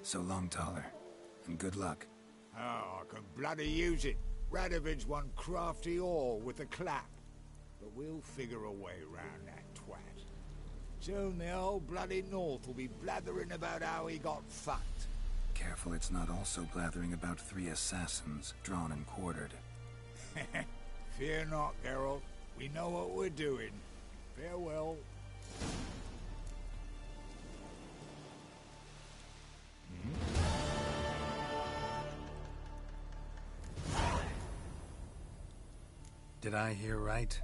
So long, Taller. And good luck. Oh, I can bloody use it. Radovid's one crafty ore with a clap. But we'll figure a way round that twat. Soon the whole bloody North will be blathering about how he got fucked. Careful it's not also blathering about 3 assassins, drawn and quartered. Fear not, Geralt. We know what we're doing. Farewell. Did I hear right?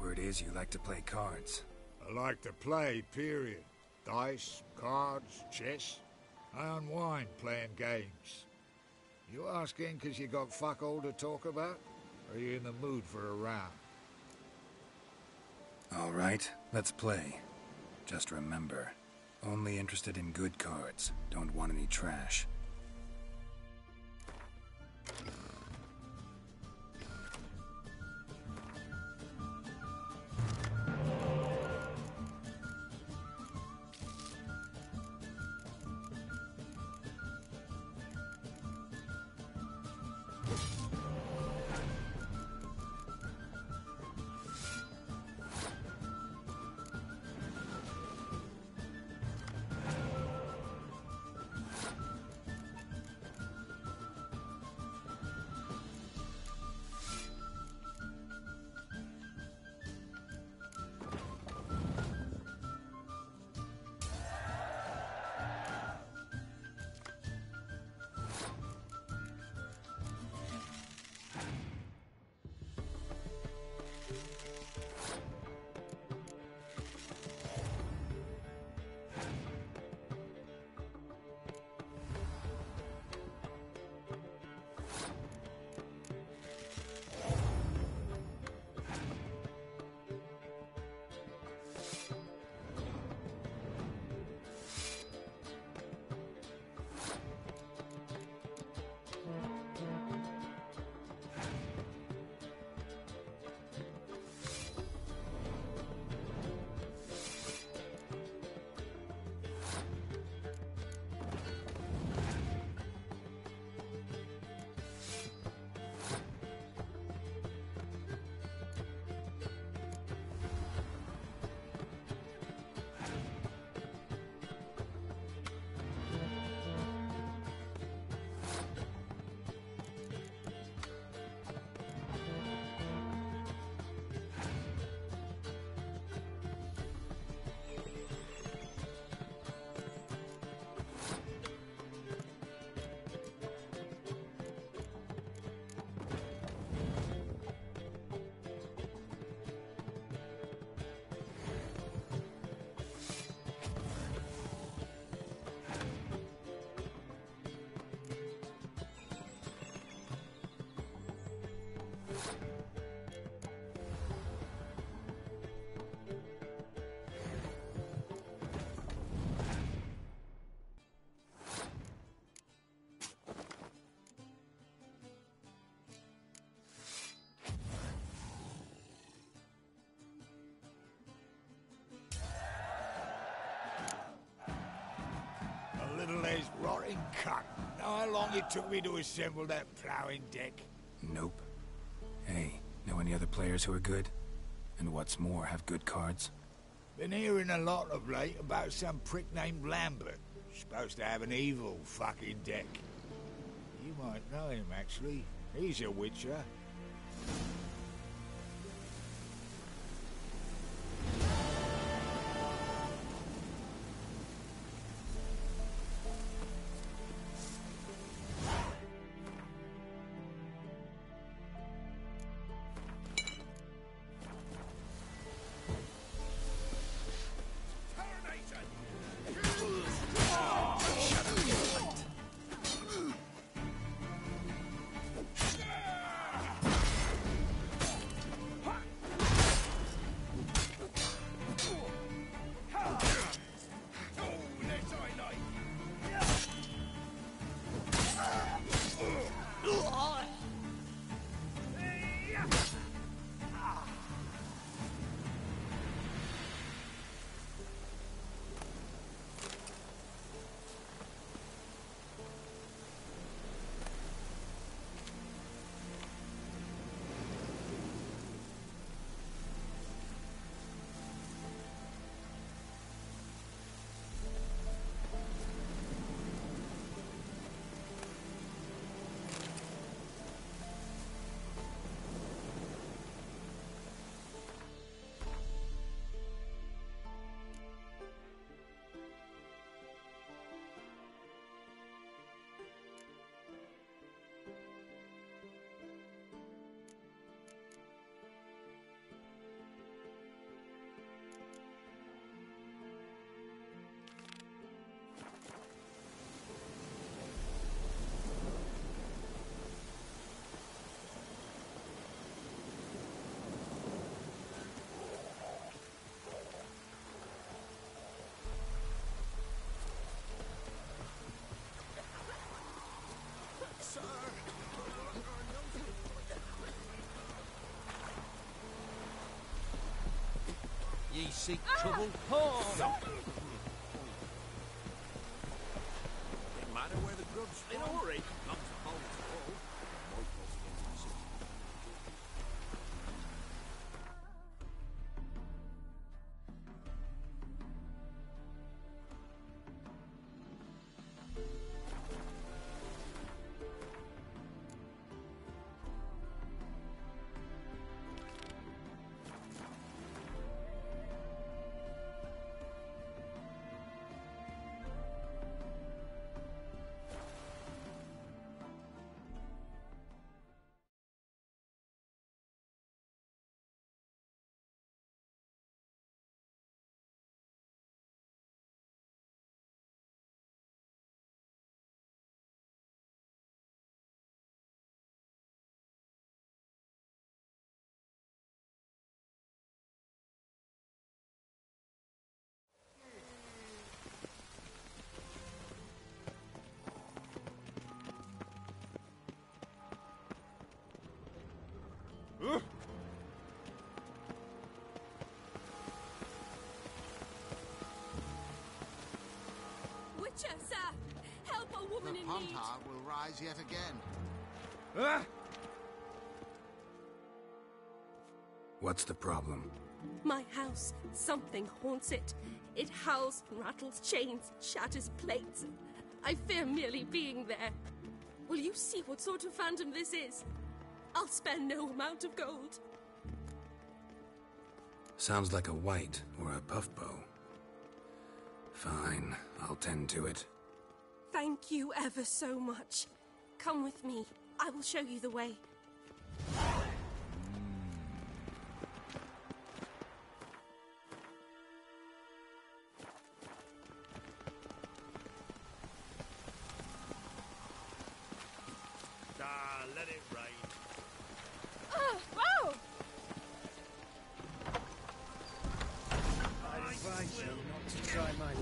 Word is you like to play cards. I like to play, period. Dice, cards, chess. I unwind playing games. You asking because you got fuck all to talk about? Or are you in the mood for a round? All right, let's play. Just remember, only interested in good cards. Don't want any trash. Little-ass rotting cunt. Know how long it took me to assemble that ploughing deck? Nope. Hey, know any other players who are good? And what's more, have good cards? Been hearing a lot of late about some prick named Lambert. Supposed to have an evil fucking deck. You might know him, actually. He's a witcher. seek trouble? No matter where the grub's from. In a hurry. Long as the hole's full. More close into the city. Witcher, sir! Help a woman The in pond need! heart will rise yet again. What's the problem? My house. Something haunts it. It howls, rattles chains, shatters plates. I fear merely being there. Will you see what sort of phantom this is? I'll spare no amount of gold. Sounds like a white or a puff bow. Fine, I'll tend to it. Thank you ever so much. Come with me. I will show you the way. Let it rain. Oh! I advise you not to try my...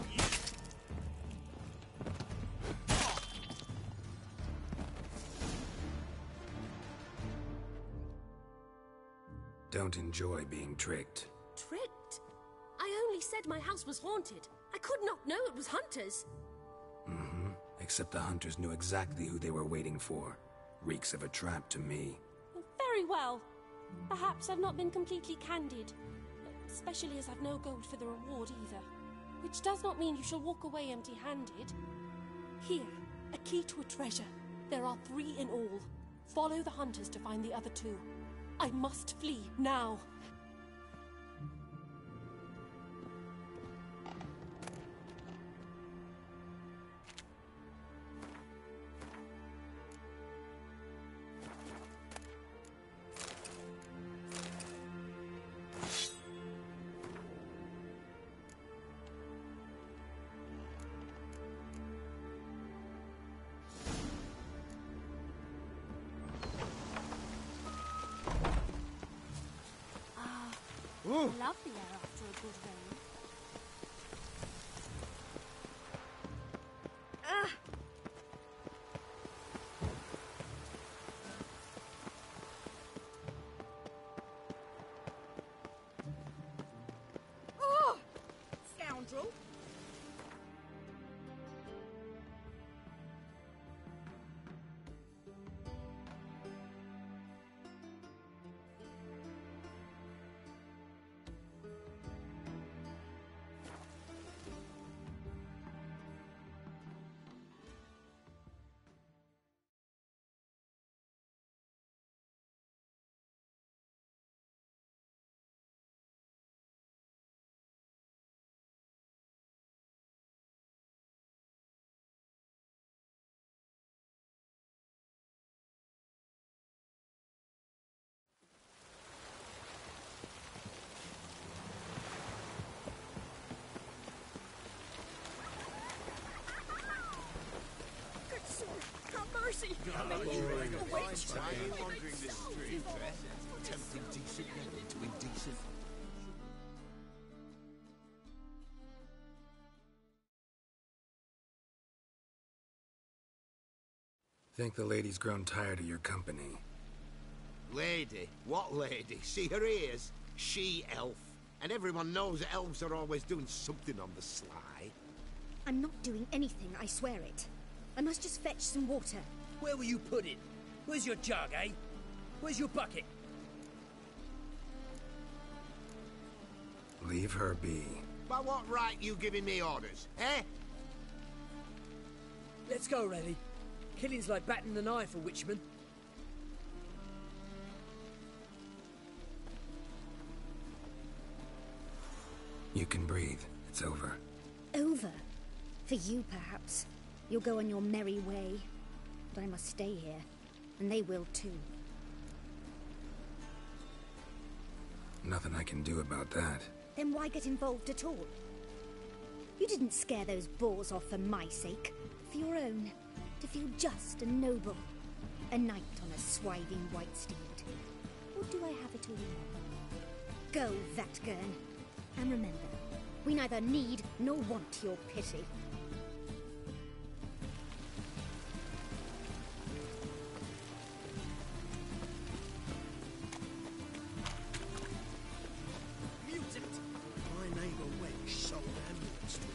Don't enjoy being tricked. Tricked? I only said my house was haunted. I could not know it was hunters. Except the hunters knew exactly who they were waiting for. Reeks of a trap to me. Very well. Perhaps I've not been completely candid. Especially as I've no gold for the reward either. Which does not mean you shall walk away empty-handed. Here, a key to a treasure. There are 3 in all. Follow the hunters to find the other 2. I must flee now. I love the air after a good rain. Oh! Scoundrel! mercy! Why are you wandering this street, eh? Tempting decent men into indecent. Think the lady's grown tired of your company. Lady? What lady? See her ears? She-elf. And everyone knows that elves are always doing something on the sly. I'm not doing anything, I swear it. I must just fetch some water. Where will you put it? Where's your jug, eh? Where's your bucket? Leave her be. By what right you giving me orders, eh? Let's go, Reddy. Killing's like batting an eye for witchmen. You can breathe. It's over. Over? For you, perhaps. You'll go on your merry way. But I must stay here. And they will too. Nothing I can do about that. Then why get involved at all? You didn't scare those boars off for my sake. For your own. To feel just and noble. A knight on a swiving white steed. Or do I have it all wrong? Go, Vatgern. And remember, we neither need nor want your pity. Mutant! My neighbour Wench sold amulets to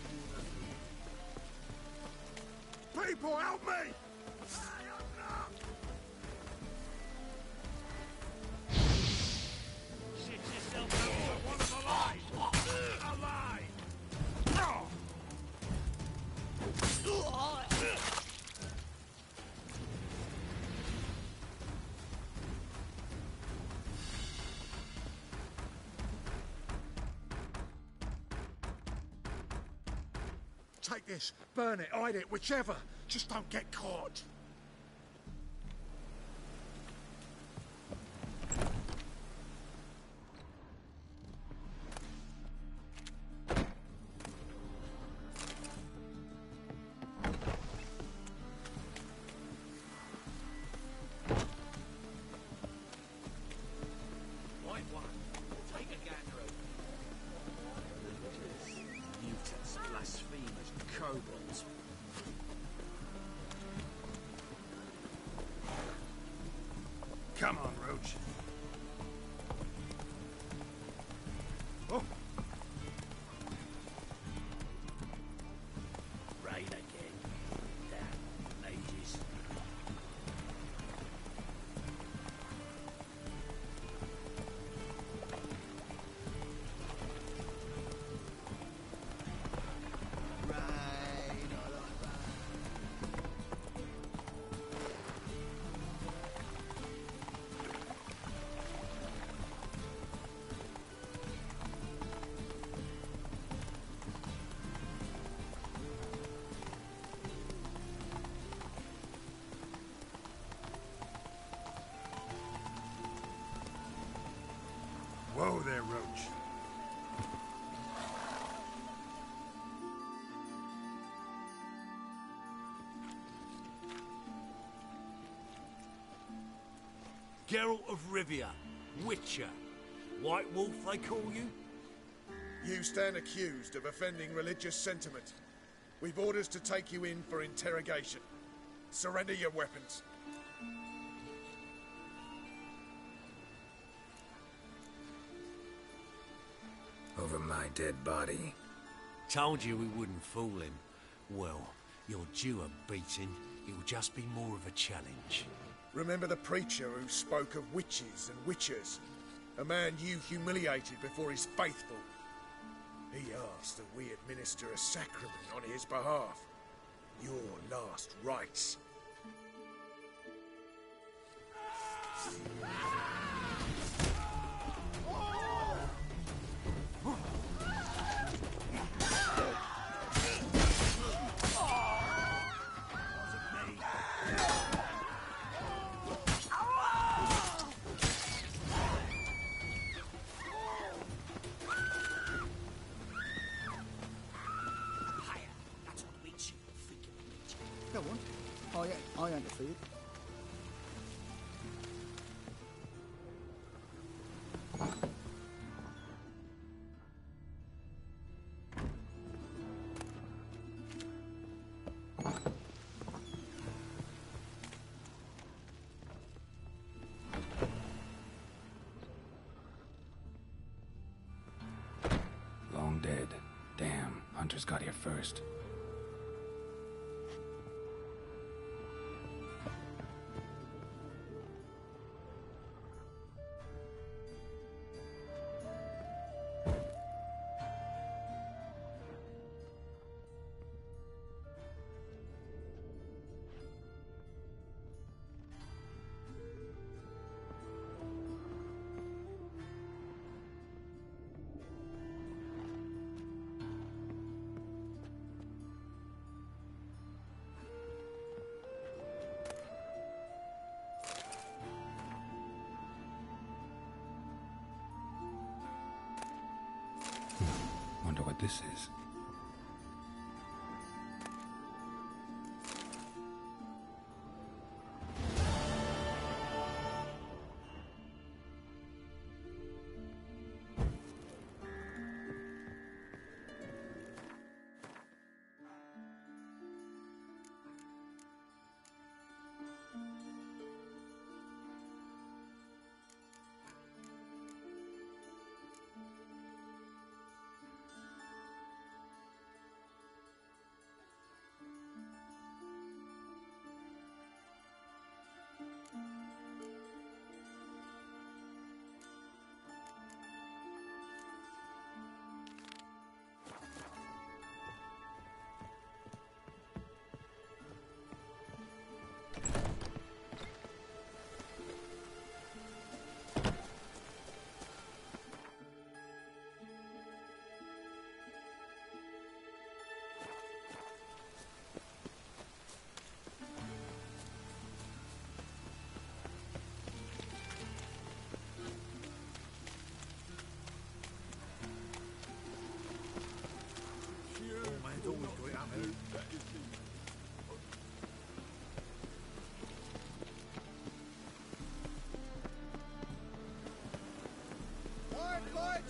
warn People, help me! Shit yourself out. One's alive! Alive! Take this, burn it, hide it, whichever. Just don't get caught. Right one. Take a gander of mutants, blasphemers, kobolds. Come on, Roach. Oh. Raid again. Damn mages. Whoa there, Roach. Geralt of Rivia, Witcher. White Wolf, they call you? You stand accused of offending religious sentiment. We've orders to take you in for interrogation. Surrender your weapons. Over my dead body. Told you we wouldn't fool him. Well, you're due a beating. It'll just be more of a challenge. Remember the preacher who spoke of witches and witchers? A man you humiliated before his faithful. He asked that we administer a sacrament on his behalf. Your last rites. Go on. I ain't the food. hunters got here first. Wonder what this is.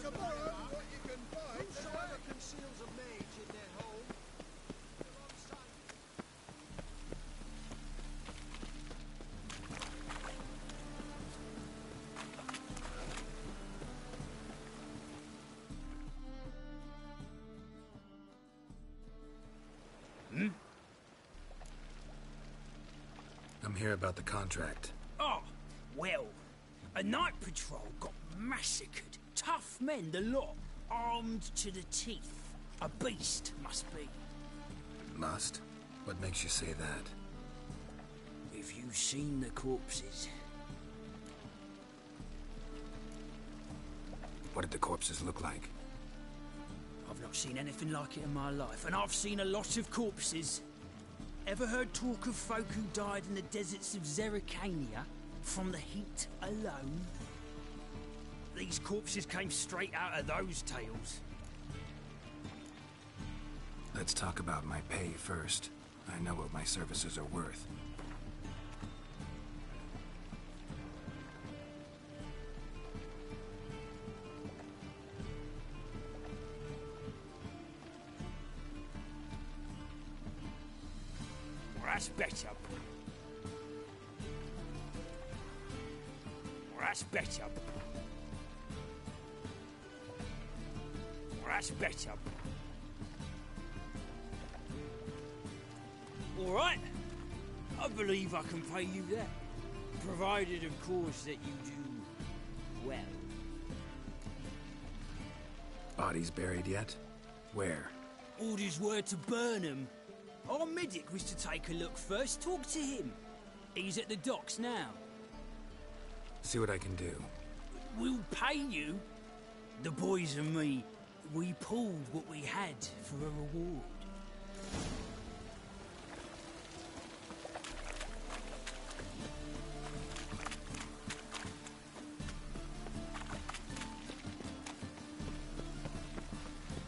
Tomorrow, what you can find. Whosoever conceals a mage in their home. I'm here about the contract. Oh, well, a night patrol got massacred. Tough men, the lot, armed to the teeth. A beast, must be. Must? What makes you say that? Have you seen the corpses? What did the corpses look like? I've not seen anything like it in my life, and I've seen a lot of corpses. Ever heard talk of folk who died in the deserts of Zerrikania from the heat alone? These corpses came straight out of those tales. Let's talk about my pay first. I know what my services are worth. Well, that's better. Well, that's better. That's better. All right. I believe I can pay you that. Provided, of course, that you do well. Bodies buried yet? Where? Orders were to burn them. Our medic was to take a look first. Talk to him. He's at the docks now. See what I can do. We'll pay you. The boys and me. We pulled what we had for a reward.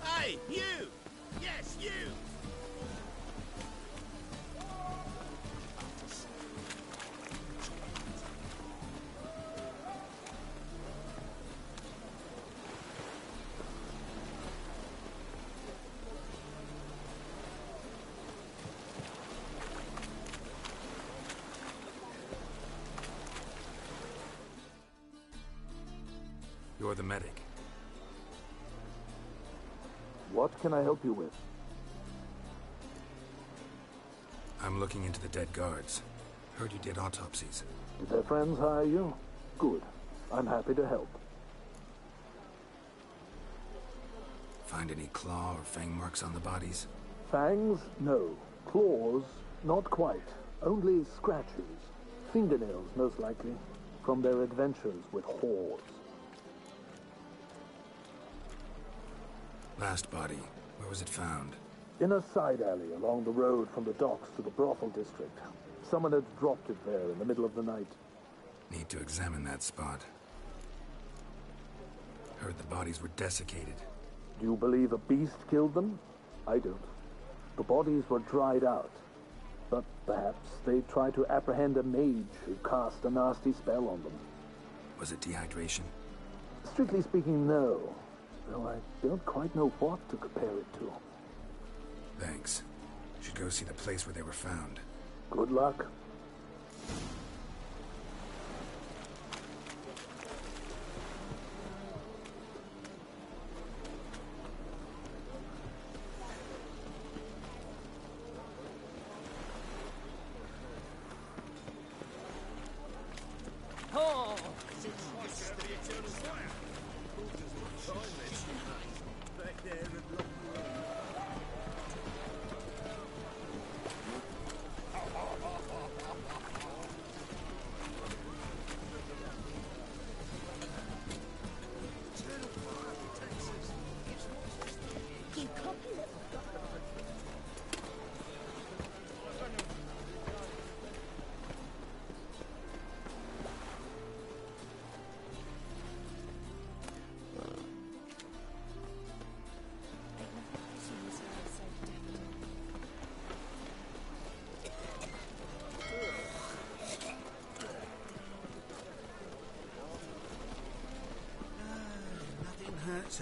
Hey, you! Yes, you! You're the medic. What can I help you with? I'm looking into the dead guards. Heard you did autopsies. Did their friends hire you? Good. I'm happy to help. Find any claw or fang marks on the bodies? Fangs? No. Claws? Not quite. Only scratches. Fingernails, most likely. From their adventures with whores. Last body. Where was it found? In a side alley along the road from the docks to the brothel district. Someone had dropped it there in the middle of the night. Need to examine that spot. Heard the bodies were desiccated. Do you believe a beast killed them? I don't. The bodies were dried out. But perhaps they tried to apprehend a mage who cast a nasty spell on them. Was it dehydration? Strictly speaking, no. Though I don't quite know what to compare it to. Thanks. Should go see the place where they were found. Good luck.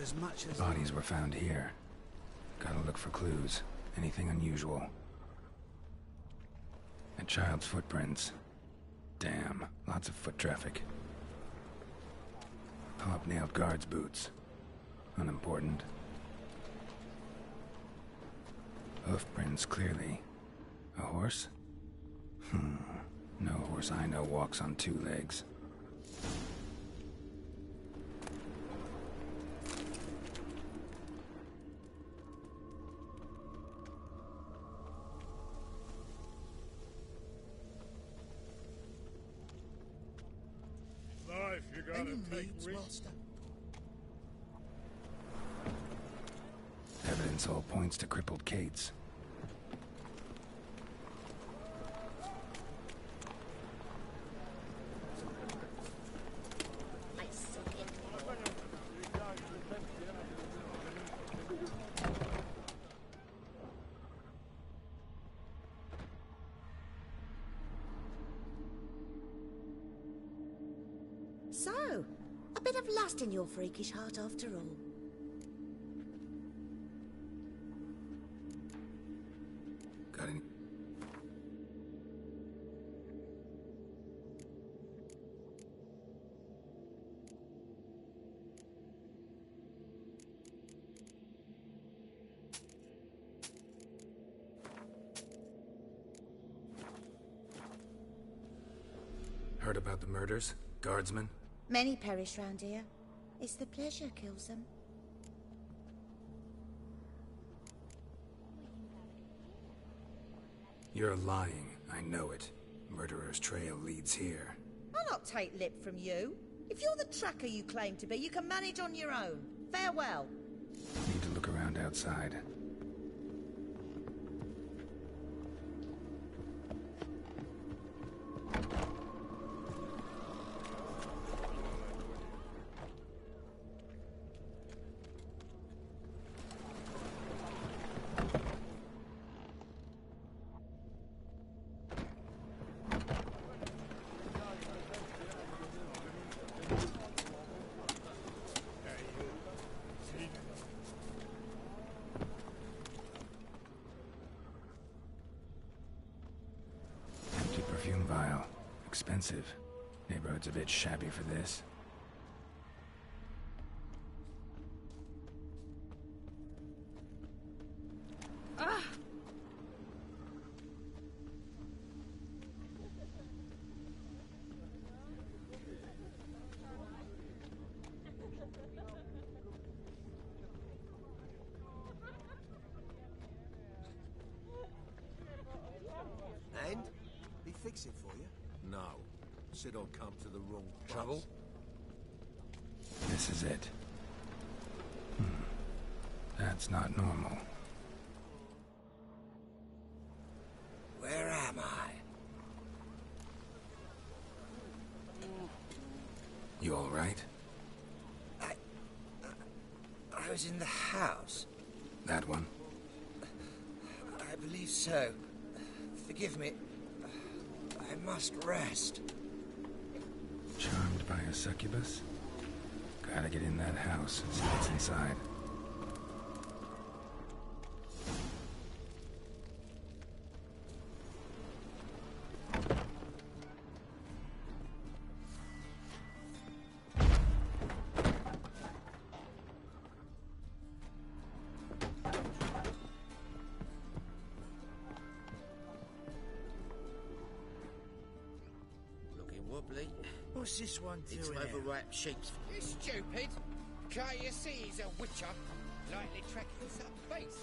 As much as bodies were found here. Gotta look for clues. Anything unusual. A child's footprints. Damn, lots of foot traffic. Hobnailed guards' boots. Unimportant. Hoof prints, clearly. A horse? No horse I know walks on two legs. Evidence all points to crippled Kate's. So, a bit of lust in your freakish heart after all. Got any? Heard about the murders? Guardsmen? Many perish round here. It's the pleasure kills them. You're lying. I know it. Murderer's trail leads here. I'll not take lip from you. If you're the tracker you claim to be, you can manage on your own. Farewell. Need to look around outside. Perfume vial. Expensive. Neighborhood's a bit shabby for this. fix it for you? No. Said I'd come to the wrong place. Trouble? This is it. That's not normal. Where am I? You all right? I was in the house. That one? I believe so. Forgive me. I must rest. Charmed by a succubus? Gotta get in that house and see what's inside. Wobbly. What's this one doing? It's overripe shapes. You stupid! Can't you see he's a witcher? Likely tracking some beast.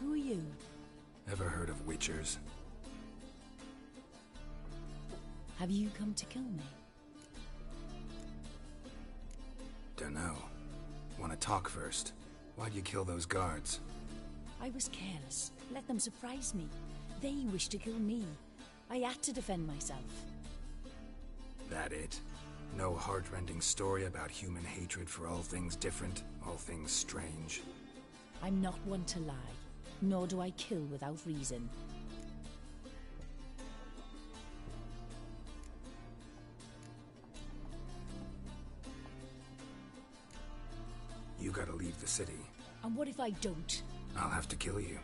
Who are you? Ever heard of witchers? Have you come to kill me? Dunno. Wanna talk first? Why'd you kill those guards? I was careless. Let them surprise me. They wished to kill me. I had to defend myself. That it? No heart-rending story about human hatred for all things different, all things strange? I'm not one to lie, nor do I kill without reason. You gotta leave the city. And what if I don't? I'll have to kill you.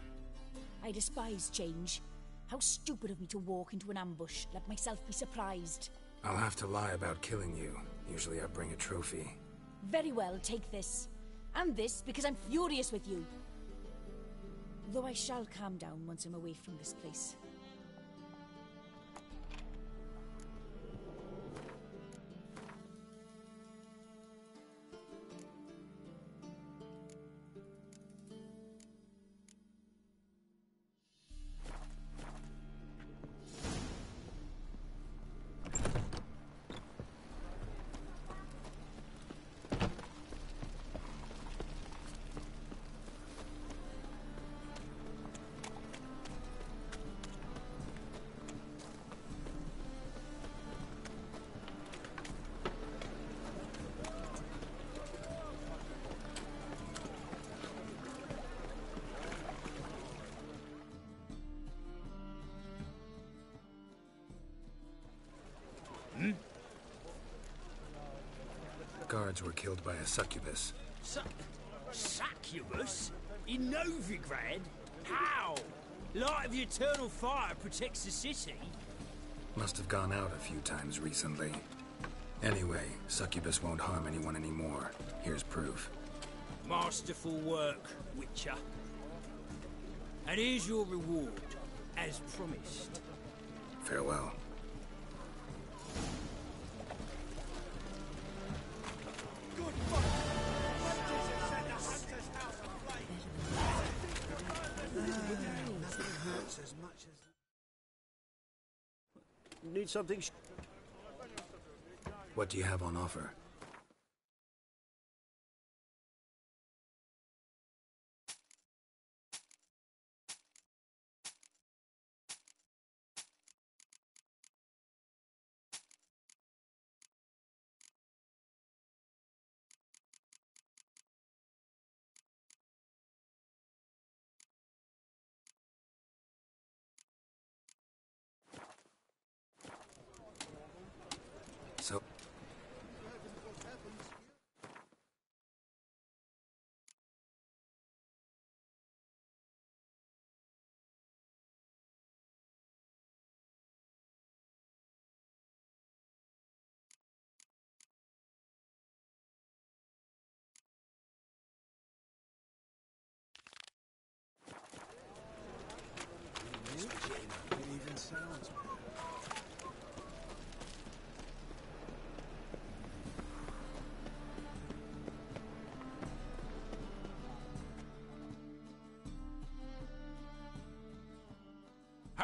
I despise change. How stupid of me to walk into an ambush, let myself be surprised. I'll have to lie about killing you. Usually I bring a trophy. Very well, take this. And this, because I'm furious with you. Though I shall calm down once I'm away from this place. Guards were killed by a succubus. Succubus? In Novigrad? How? Light of the eternal fire protects the city. Must have gone out a few times recently. Anyway, succubus won't harm anyone anymore. Here's proof. Masterful work, Witcher. And here's your reward, as promised. Farewell. Need something? What do you have on offer?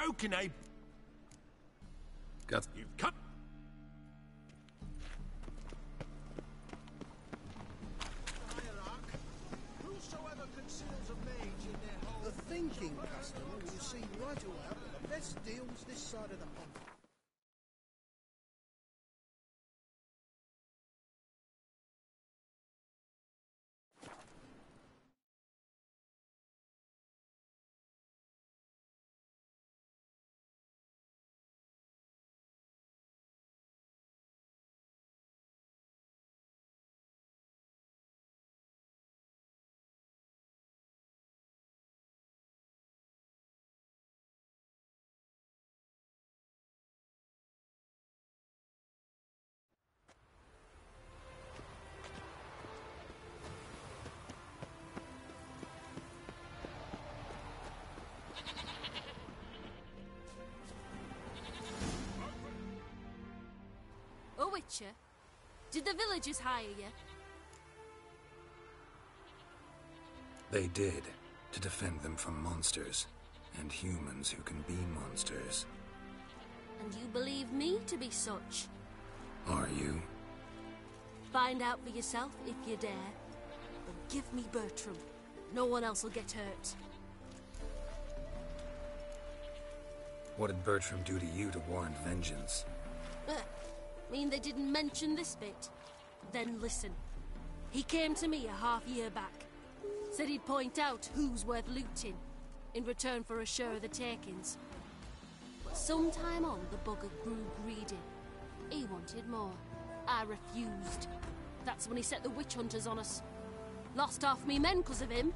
How can I... Got... You've come... The thinking customer will see right away the best deals this side of the pond. Witcher, did the villagers hire you? They did, to defend them from monsters, and humans who can be monsters. And you believe me to be such? Are you? Find out for yourself if you dare. Or give me Bertram. No one else will get hurt. What did Bertram do to you to warrant vengeance? Mean they didn't mention this bit? Then listen. He came to me a half-year back. Said he'd point out who's worth looting, in return for a share of the takings. But sometime on, the bugger grew greedy. He wanted more. I refused. That's when he set the witch hunters on us. Lost half me men 'cause of him.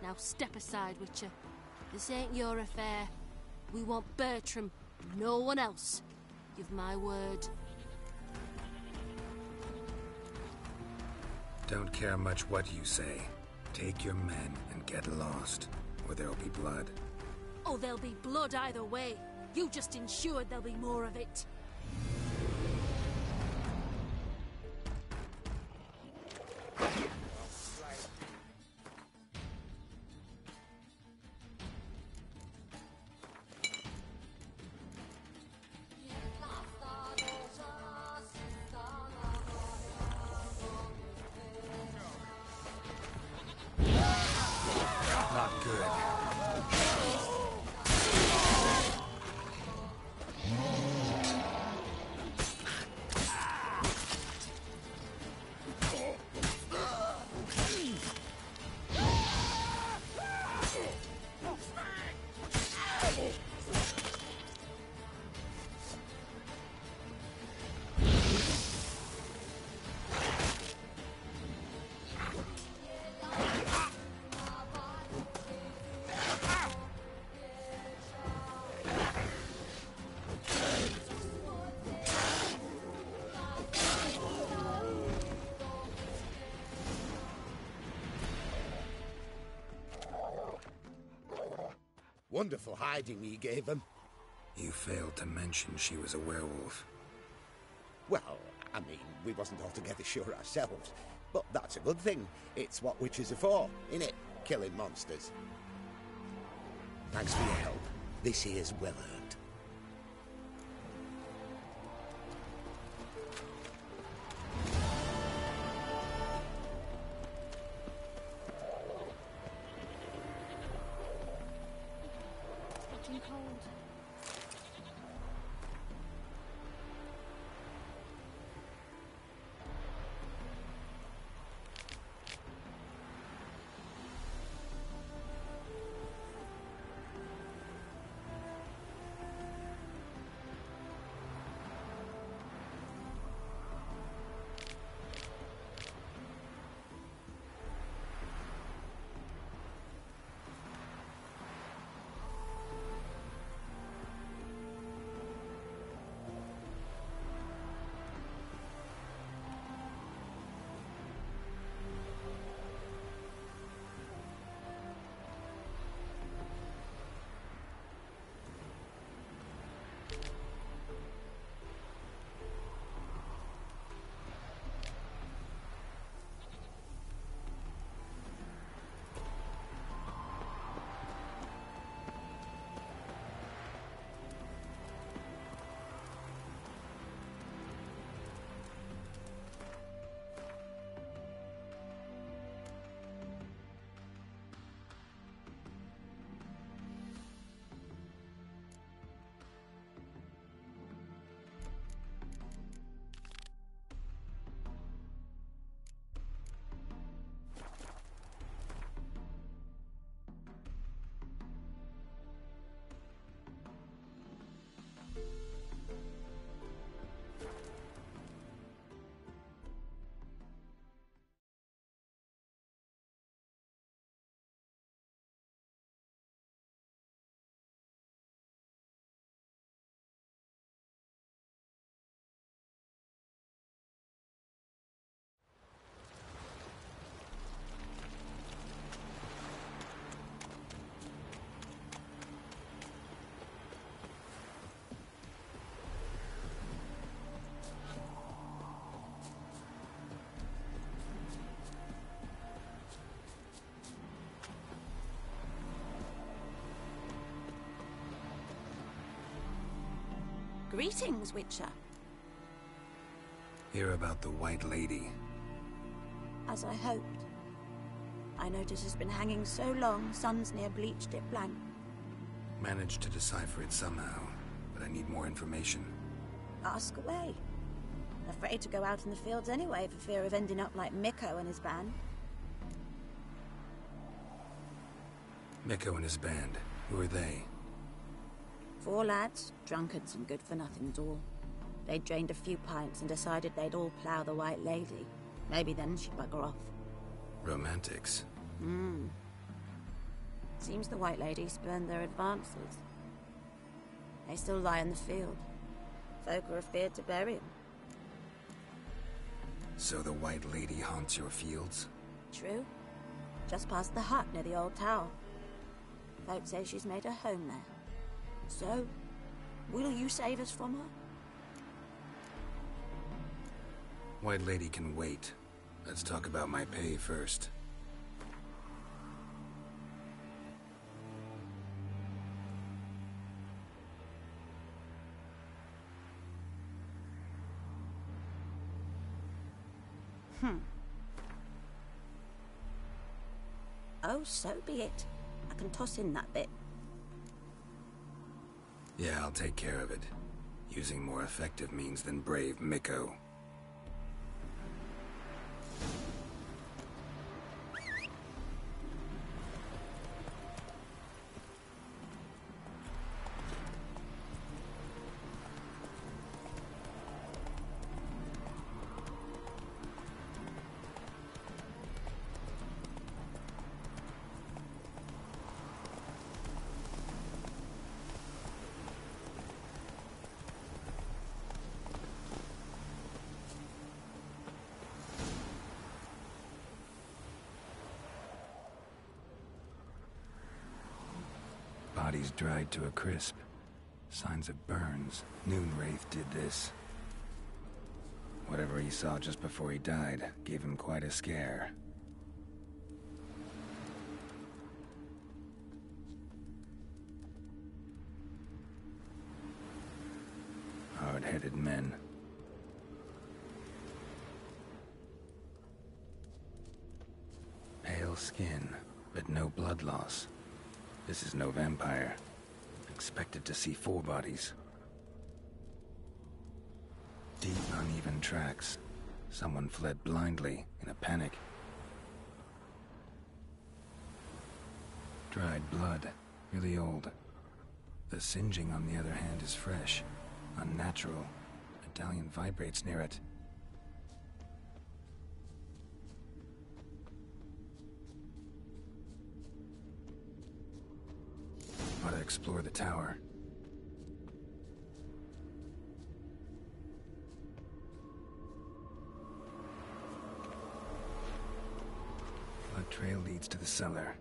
Now step aside, Witcher. This ain't your affair. We want Bertram, no one else. Give my word. Don't care much what you say. Take your men and get lost, or there'll be blood. Oh, there'll be blood either way. You just ensured there'll be more of it. Not good. Wonderful hiding you gave them. You failed to mention she was a werewolf. Well, I mean, we wasn't altogether sure ourselves. But that's a good thing. It's what witches are for, innit? Killing monsters. Thanks for your help. This here's well earned. Getting cold. Greetings, Witcher. Hear about the White Lady. As I hoped. I notice it's been hanging so long, Sun's near bleached it blank. Managed to decipher it somehow, but I need more information. Ask away. Afraid to go out in the fields anyway for fear of ending up like Mikko and his band. Mikko and his band. Who are they? 4 lads, drunkards and good-for-nothings all. They'd drained a few pints and decided they'd all plough the White Lady. Maybe then she'd bugger off. Romantics. Seems the White Lady spurned their advances. They still lie in the field. Folk are afeard to bury 'em. So the White Lady haunts your fields? True. Just past the hut near the old tower. Folk say she's made her home there. So, will you save us from her? White Lady can wait. Let's talk about my pay first. Oh, so be it. I can toss in that bit. Yeah, I'll take care of it. Using more effective means than brave Mikko. Bodies dried to a crisp. Signs of burns. Noonwraith did this. Whatever he saw just before he died gave him quite a scare. Hard-headed men. Pale skin, but no blood loss. This is no vampire. Expected to see 4 bodies. Deep, uneven tracks. Someone fled blindly, in a panic. Dried blood, really old. The singeing, on the other hand, is fresh, unnatural. Medallion vibrates near it. Ought to explore the tower. Blood trail leads to the cellar.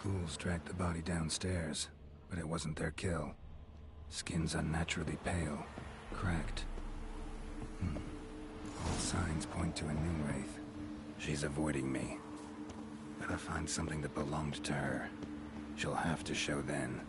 Ghouls dragged the body downstairs, but it wasn't their kill. Skin's unnaturally pale, cracked. All signs point to a Noonwraith. She's avoiding me. Gotta find something that belonged to her. She'll have to show then.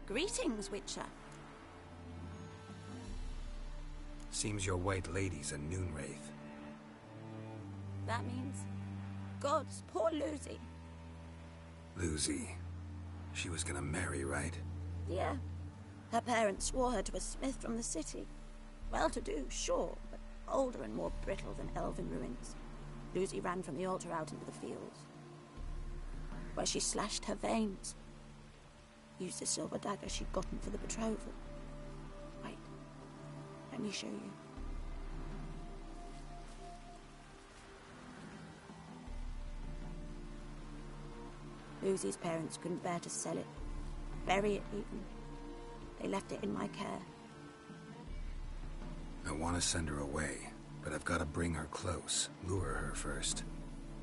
Greetings, Witcher. Seems your white lady's a noon wraith. That means... Gods, poor Lucy. Lucy. She was gonna marry, right? Yeah. Her parents swore her to a smith from the city. Well-to-do, sure, but older and more brittle than elven ruins. Lucy ran from the altar out into the fields, where she slashed her veins. Used the silver dagger she'd gotten for the betrothal. Wait, let me show you. Lucy's parents couldn't bear to sell it, bury it even. They left it in my care. I want to send her away, but I've got to bring her close, lure her first.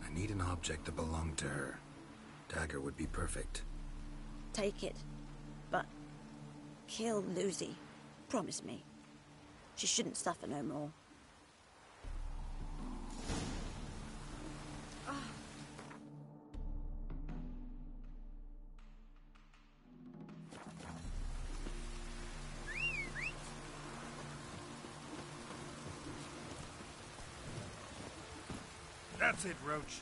I need an object that belonged to her. Dagger would be perfect. Take it, but kill Lucy. Promise me. She shouldn't suffer no more. That's it, Roach.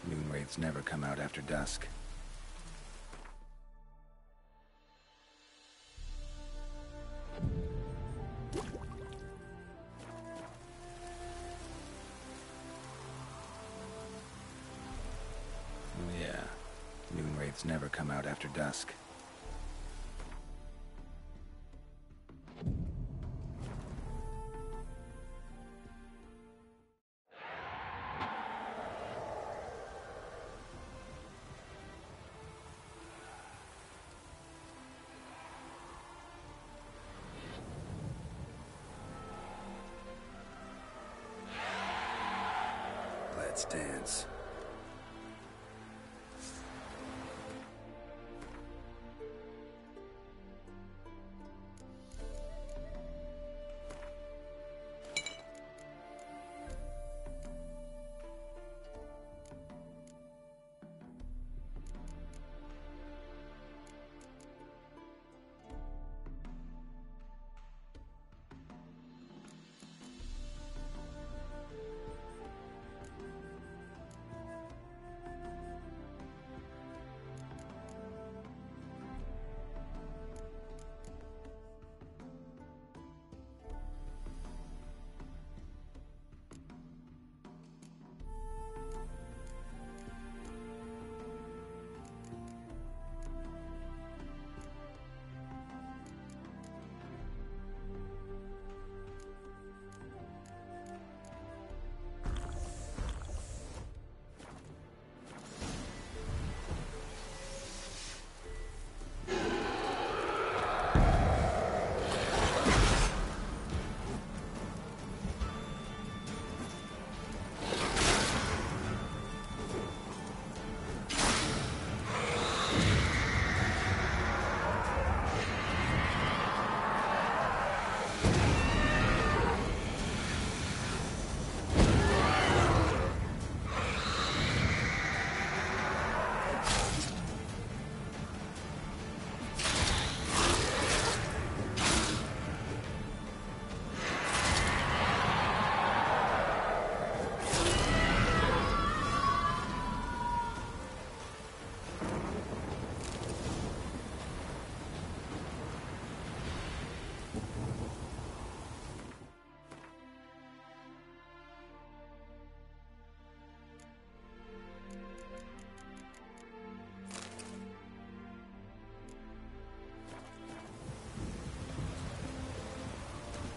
Moonwraiths never come out after dusk. Yeah, Moonwraiths never come out after dusk. Let's dance.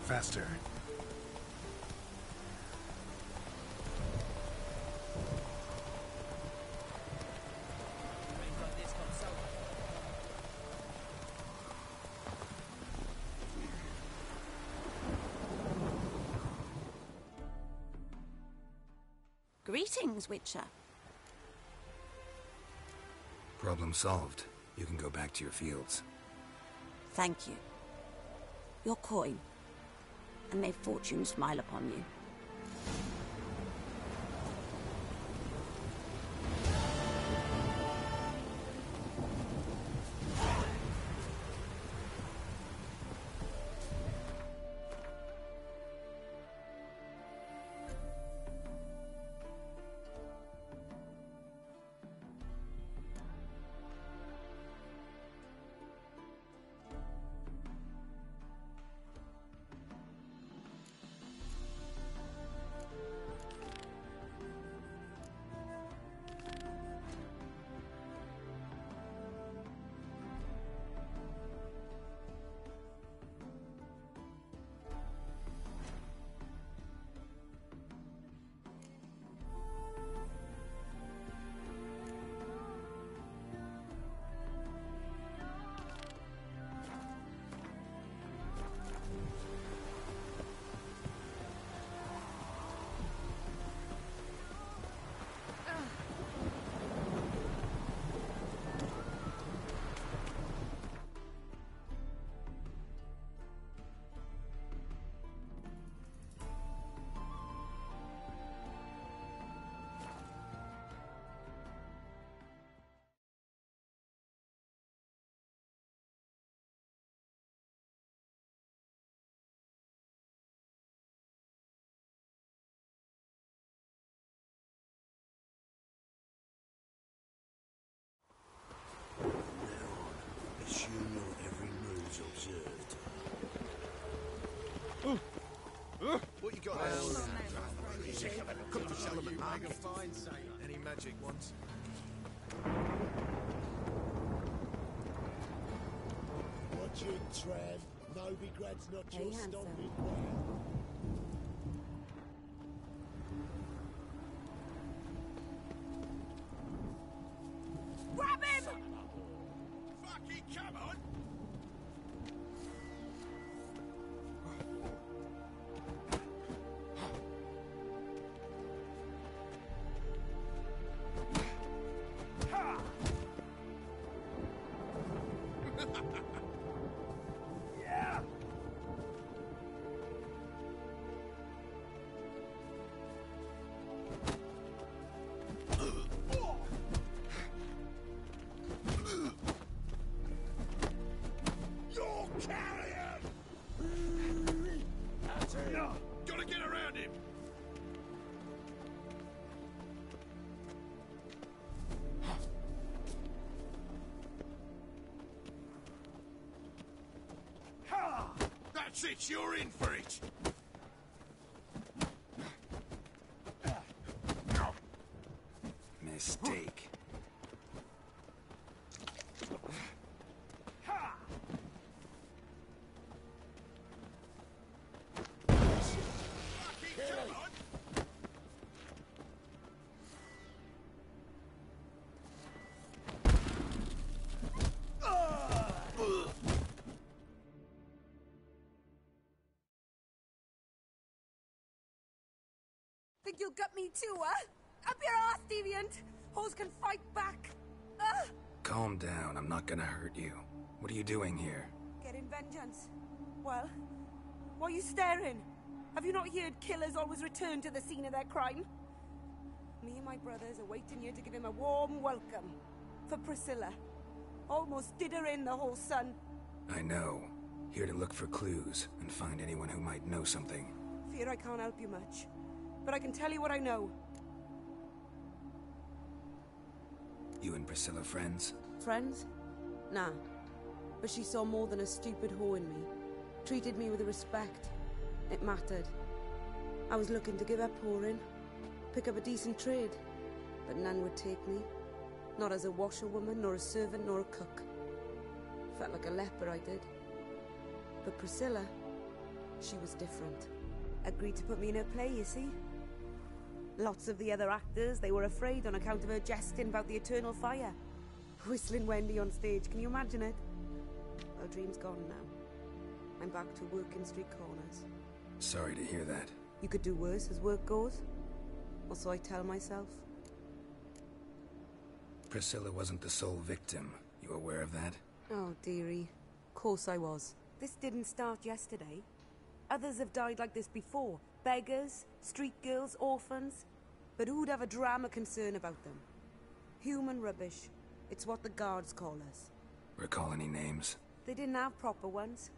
Faster. Greetings, Witcher. Problem solved. You can go back to your fields. Thank you. Your coin. And may fortune smile upon you. Assume your every move's observed. What you got there? Come to Solomon Market. Any magic ones? Watch it, Trev. No begrats, not Hey, your handsome. stomping ground. Grab him! Fucking come on! Yeah! You're carrion! That's it. Gotta get around him! That's it, you're in for it! Mistake. Think you'll gut me too, huh? Up your ass, deviant! Hoes can fight back! Calm down. I'm not gonna hurt you. What are you doing here? Getting vengeance. Well, why are you staring? Have you not heard killers always return to the scene of their crime? Me and my brothers are waiting here to give him a warm welcome. For Priscilla. Almost did her in, the whole son. I know. Here to look for clues and find anyone who might know something. Fear I can't help you much. But I can tell you what I know. You and Priscilla friends? Friends? Nah. But she saw more than a stupid whore in me. Treated me with respect. It mattered. I was looking to give her pouring. Pick up a decent trade. But none would take me. Not as a washerwoman, nor a servant, nor a cook. Felt like a leper, I did. But Priscilla, she was different. Agreed to put me in her play, you see? Lots of the other actors, they were afraid on account of her jesting about the eternal fire. Whistling Wendy on stage, can you imagine it? Well, dream's gone now. I'm back to working street corners. Sorry to hear that. You could do worse as work goes. Or so I tell myself. Priscilla wasn't the sole victim. You aware of that? Oh, dearie. Of course I was. This didn't start yesterday. Others have died like this before. Beggars, street girls, orphans. But who'd have a drama concern about them? Human rubbish. It's what the guards call us. Recall any names? They didn't have proper ones.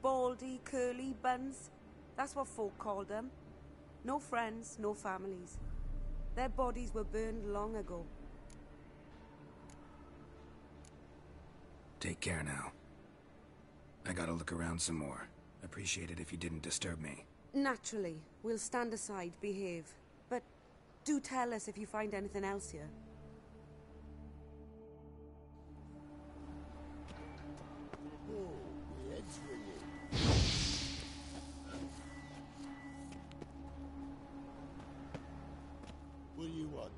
Baldy, curly, buns. That's what folk called them. No friends, no families. Their bodies were burned long ago. Take care now. I gotta look around some more. Appreciate it if you didn't disturb me. Naturally. We'll stand aside, behave. But do tell us if you find anything else here. Oh, my head's ringing. What do you want?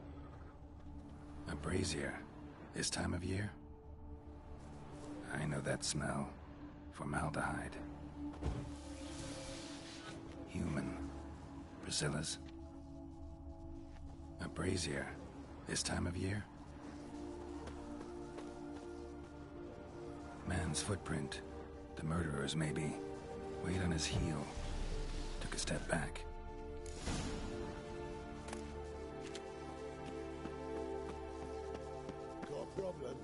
A brazier. This time of year? I know that smell. Formaldehyde. Human. Priscilla's. A brazier. This time of year? Man's footprint. The murderer's, maybe. Weight on his heel. Took a step back. Got a problem?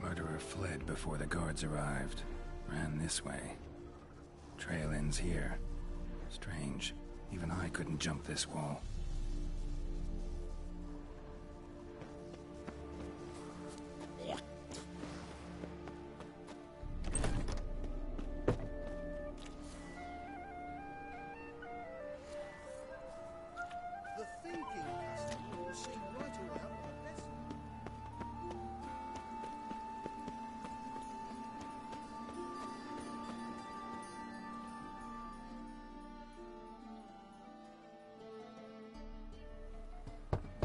Murderer fled before the guards arrived. Ran this way. Trail ends here. Strange. Even I couldn't jump this wall. The thinking customer will see right away I'm not a lesson.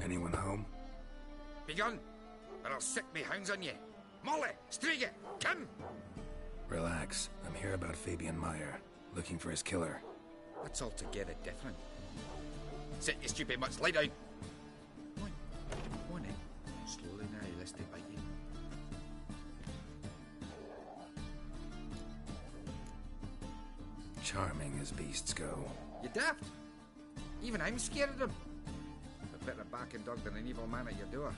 Anyone home? Begone, or I'll sick me hounds on you. Molly, Striga, come! Relax. I'm here about Fabian Meyer. Looking for his killer. That's altogether different. Sit, you stupid mutts, lie down. Come on in. Slowly now, lest they bite you. Charming as beasts go. You daft? Even I'm scared of them. A better backing dog than an evil man at your door.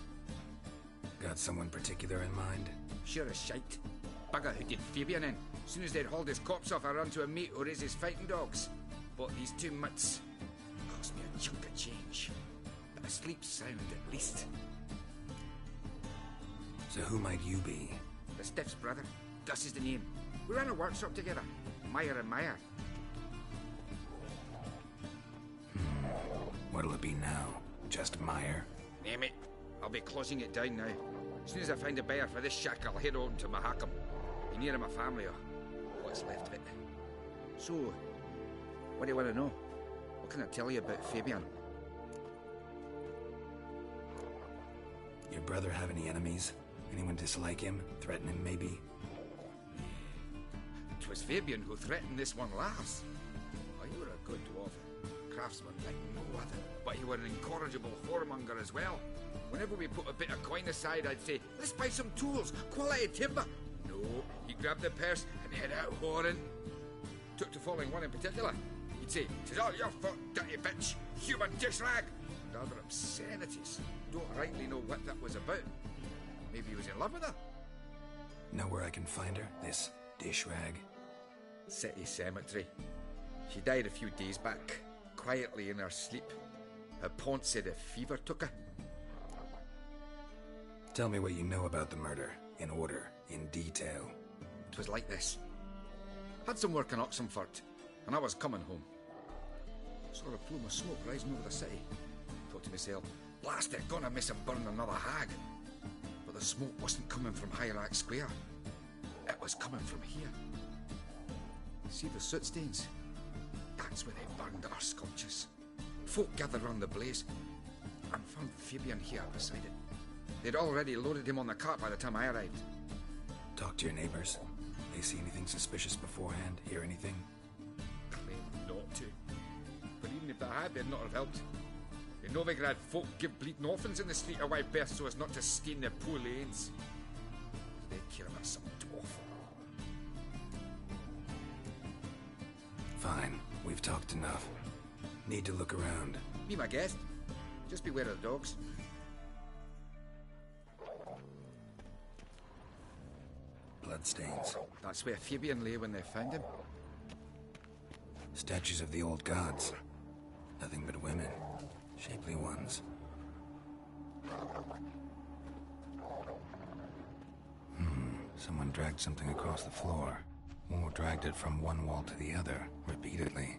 Got someone particular in mind? Sure as shite. Bugger who did Fabian in. As soon as they'd hauled his corpse off, I run to a mate who raises fighting dogs. Bought these 2 mutts. Cost me a chunk of change. But I sleep sound at least. So who might you be? The Stiff's brother. Gus is the name. We ran a workshop together. Meyer and Meyer. What'll it be now? Just Meyer? Name it. I'll be closing it down now. As soon as I find a buyer for this shack, I'll head on to Mahakam. Be near my family, or what's left of it. So, what do you want to know? What can I tell you about Fabian? Your brother have any enemies? Anyone dislike him? Threaten him, maybe? 'Twas Fabian who threatened this one last. Oh, you were a good dwarf. Craftsman like no other. But you were an incorrigible whoremonger as well. Whenever we put a bit of coin aside, I'd say, let's buy some tools, quality timber. No, he grabbed the purse and head out whoring. Took to following one in particular. He'd say, 'tis all your fault, dirty bitch, human dish rag, and other obscenities. Don't rightly know what that was about. Maybe he was in love with her. Know where I can find her? This dish rag? City Cemetery. She died a few days back, quietly in her sleep. Her pont said a fever took her. Tell me what you know about the murder, in order, in detail. It was like this. Had some work in Oxenfurt, and I was coming home. Saw a plume of smoke rising over the city. Thought to myself, blast it, gonna miss and burn another hag. But the smoke wasn't coming from Hierarch Square. It was coming from here. See the soot stains? That's where they burned our sculptures. Folk gathered round the blaze and found Fabian here beside it. They'd already loaded him on the cart by the time I arrived. Talk to your neighbors. They see anything suspicious beforehand? Hear anything? Claim not to. But even if they had, they'd not have helped. In Novigrad, folk give bleeding orphans in the street a wide berth so as not to stain their poor lanes. They'd care about some dwarf. Fine, we've talked enough. Need to look around. Be my guest. Just beware of the dogs. Bloodstains. That's where Fabian lay when they found him. Statues of the old gods. Nothing but women. Shapely ones. Someone dragged something across the floor. Or dragged it from one wall to the other, repeatedly.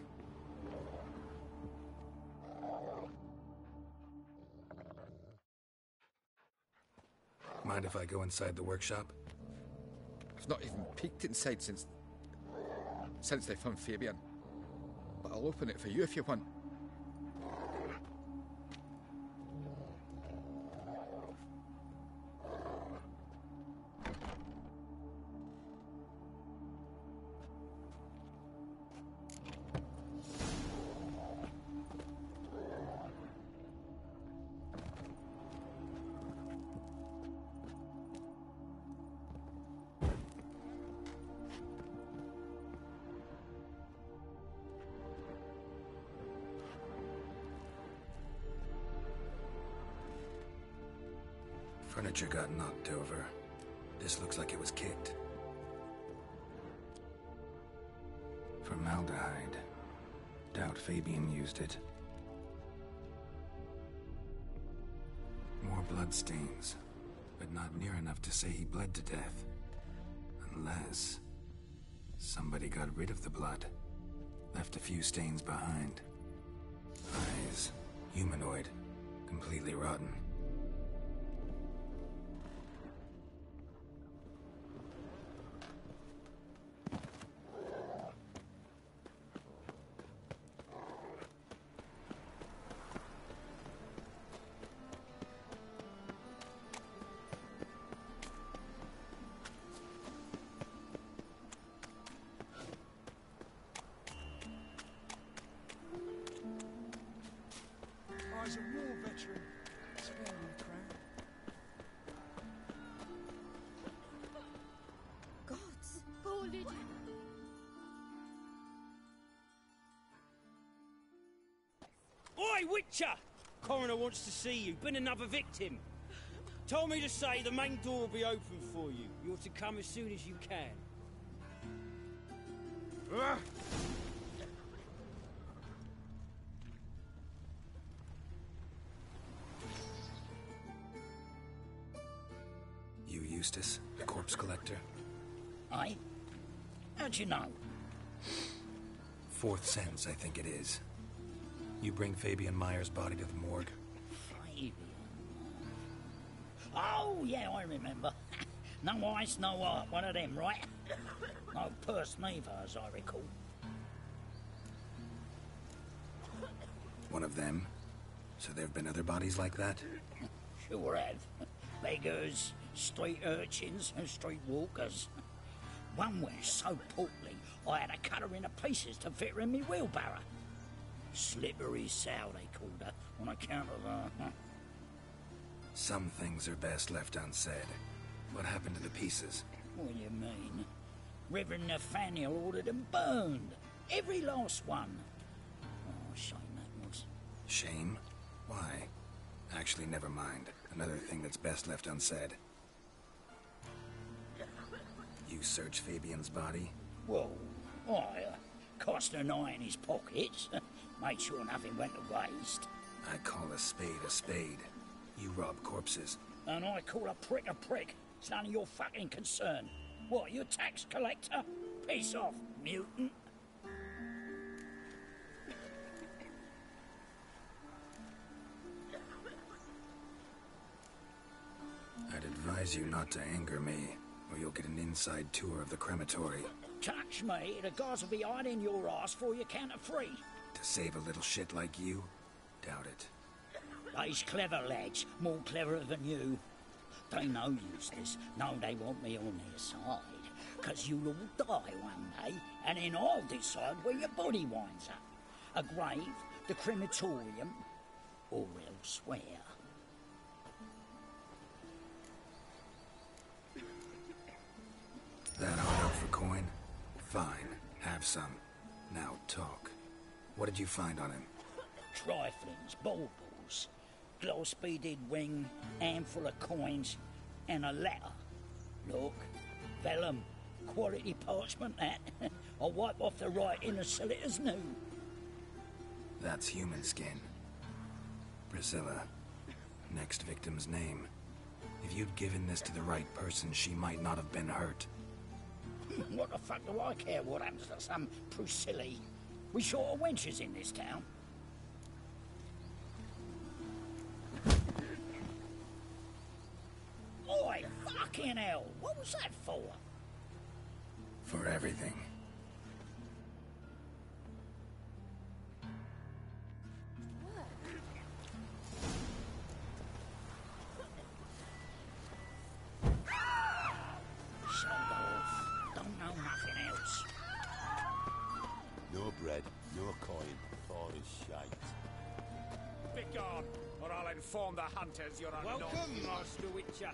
Mind if I go inside the workshop? I've not even peeked inside since they found Fabian. But I'll open it for you if you want. Furniture got knocked over. This looks like it was kicked. Formaldehyde. Doubt Fabian used it. More bloodstains, but not near enough to say he bled to death. Unless somebody got rid of the blood. Left a few stains behind. Eyes. Humanoid. Completely rotten. As a war veteran, spare me the crown. Gods! Poor Lydia. Oi, Witcher! Coroner wants to see you. Been another victim. Told me to say the main door will be open for you. You're to come as soon as you can. You Eustace, the corpse collector? Aye? How'd you know? Fourth sense, I think it is. You bring Fabian Meyer's body to the morgue? Fabian? Oh, yeah, I remember. No eyes, no art, one of them, right? No purse neither, as I recall. One of them? So there have been other bodies like that? Sure have. Beggars, street urchins, and street walkers. One went so portly, I had to cut her into pieces to fit her in me wheelbarrow. Slippery sow, they called her, on account of Some things are best left unsaid. What happened to the pieces? What do you mean? Reverend Nathaniel ordered them burned. Every last one. Oh, shame that was. Shame? Why? Actually, never mind. Another thing that's best left unsaid. You search Fabian's body? Well, I cast an eye in his pockets. Made sure nothing went to waste. I call a spade a spade. You rob corpses. And I call a prick a prick. It's none of your fucking concern. What, you a tax collector? Piss off, mutant. I'd advise you not to anger me, or you'll get an inside tour of the crematory. Touch me, the guards will be hiding your ass for you count of 3. To save a little shit like you? Doubt it. They's clever lads, more cleverer than you. They know you, sis. No, they want me on their side. 'Cause you'll all die one day, and then I'll decide where your body winds up. A grave, the crematorium, or elsewhere. That hard out for coin? Fine, have some. Now talk. What did you find on him? Triflings, baubles, glass-beaded ring, handful of coins, and a letter. Look, vellum, quality parchment that. I'll wipe off the writing and sell it as new. That's human skin. Priscilla. Next victim's name. If you'd given this to the right person, she might not have been hurt. What the fuck do I care what happens to some Priscilla? We short of wenches in this town. Oi, fucking hell! What was that for? For everything. Shut off. Don't know nothing else. No bread, no coin, all is shite. Begone, or I'll inform the hunters you're a Welcome, Master Witcher.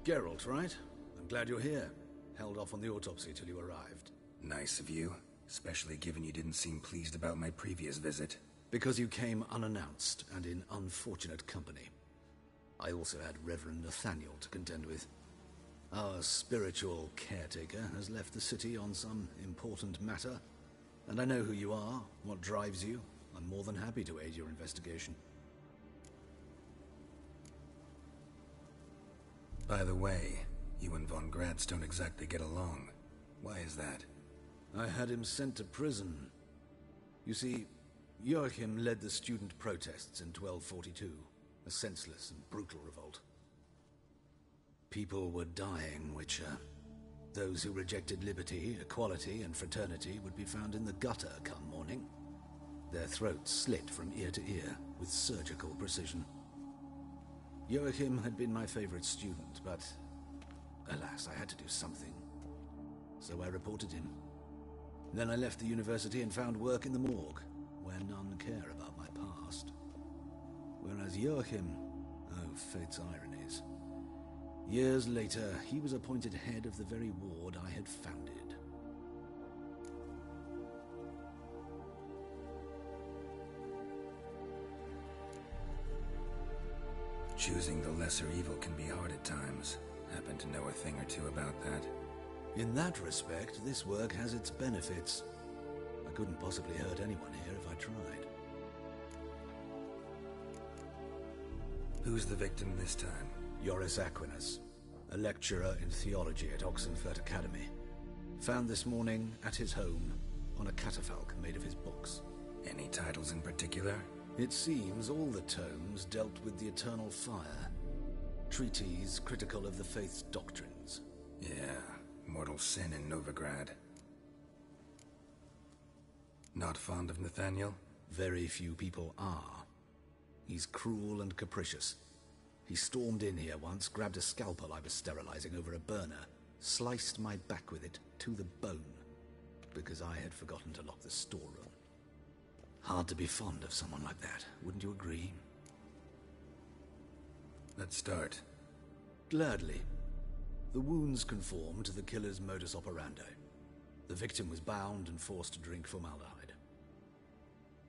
Geralt, right? I'm glad you're here. Held off on the autopsy till you arrived. Nice of you, especially given you didn't seem pleased about my previous visit. Because you came unannounced and in unfortunate company. I also had Reverend Nathaniel to contend with. Our spiritual caretaker has left the city on some important matter, and I know who you are, what drives you. I'm more than happy to aid your investigation. By the way, you and von Gratz don't exactly get along. Why is that? I had him sent to prison. You see, Joachim led the student protests in 1242, a senseless and brutal revolt. People were dying, Witcher. Those who rejected liberty, equality, and fraternity would be found in the gutter come morning. Their throats slit from ear to ear with surgical precision. Joachim had been my favorite student, but alas, I had to do something. So I reported him. Then I left the university and found work in the morgue, where none care about my past. Whereas Joachim, oh, fate's ironies. Years later, he was appointed head of the very ward I had founded. Choosing the lesser evil can be hard at times. Happen to know a thing or two about that. In that respect, this work has its benefits. I couldn't possibly hurt anyone here if I tried. Who's the victim this time? Joris Aquinas, a lecturer in theology at Oxenfurt Academy. Found this morning at his home on a catafalque made of his books. Any titles in particular? It seems all the tomes dealt with the eternal fire. Treatises critical of the faith's doctrines. Yeah, mortal sin in Novigrad. Not fond of Nathaniel? Very few people are. He's cruel and capricious. He stormed in here once, grabbed a scalpel I was sterilizing over a burner, sliced my back with it to the bone, because I had forgotten to lock the storeroom. Hard to be fond of someone like that, wouldn't you agree? Let's start. Gladly. The wounds conform to the killer's modus operandi. The victim was bound and forced to drink formaldehyde.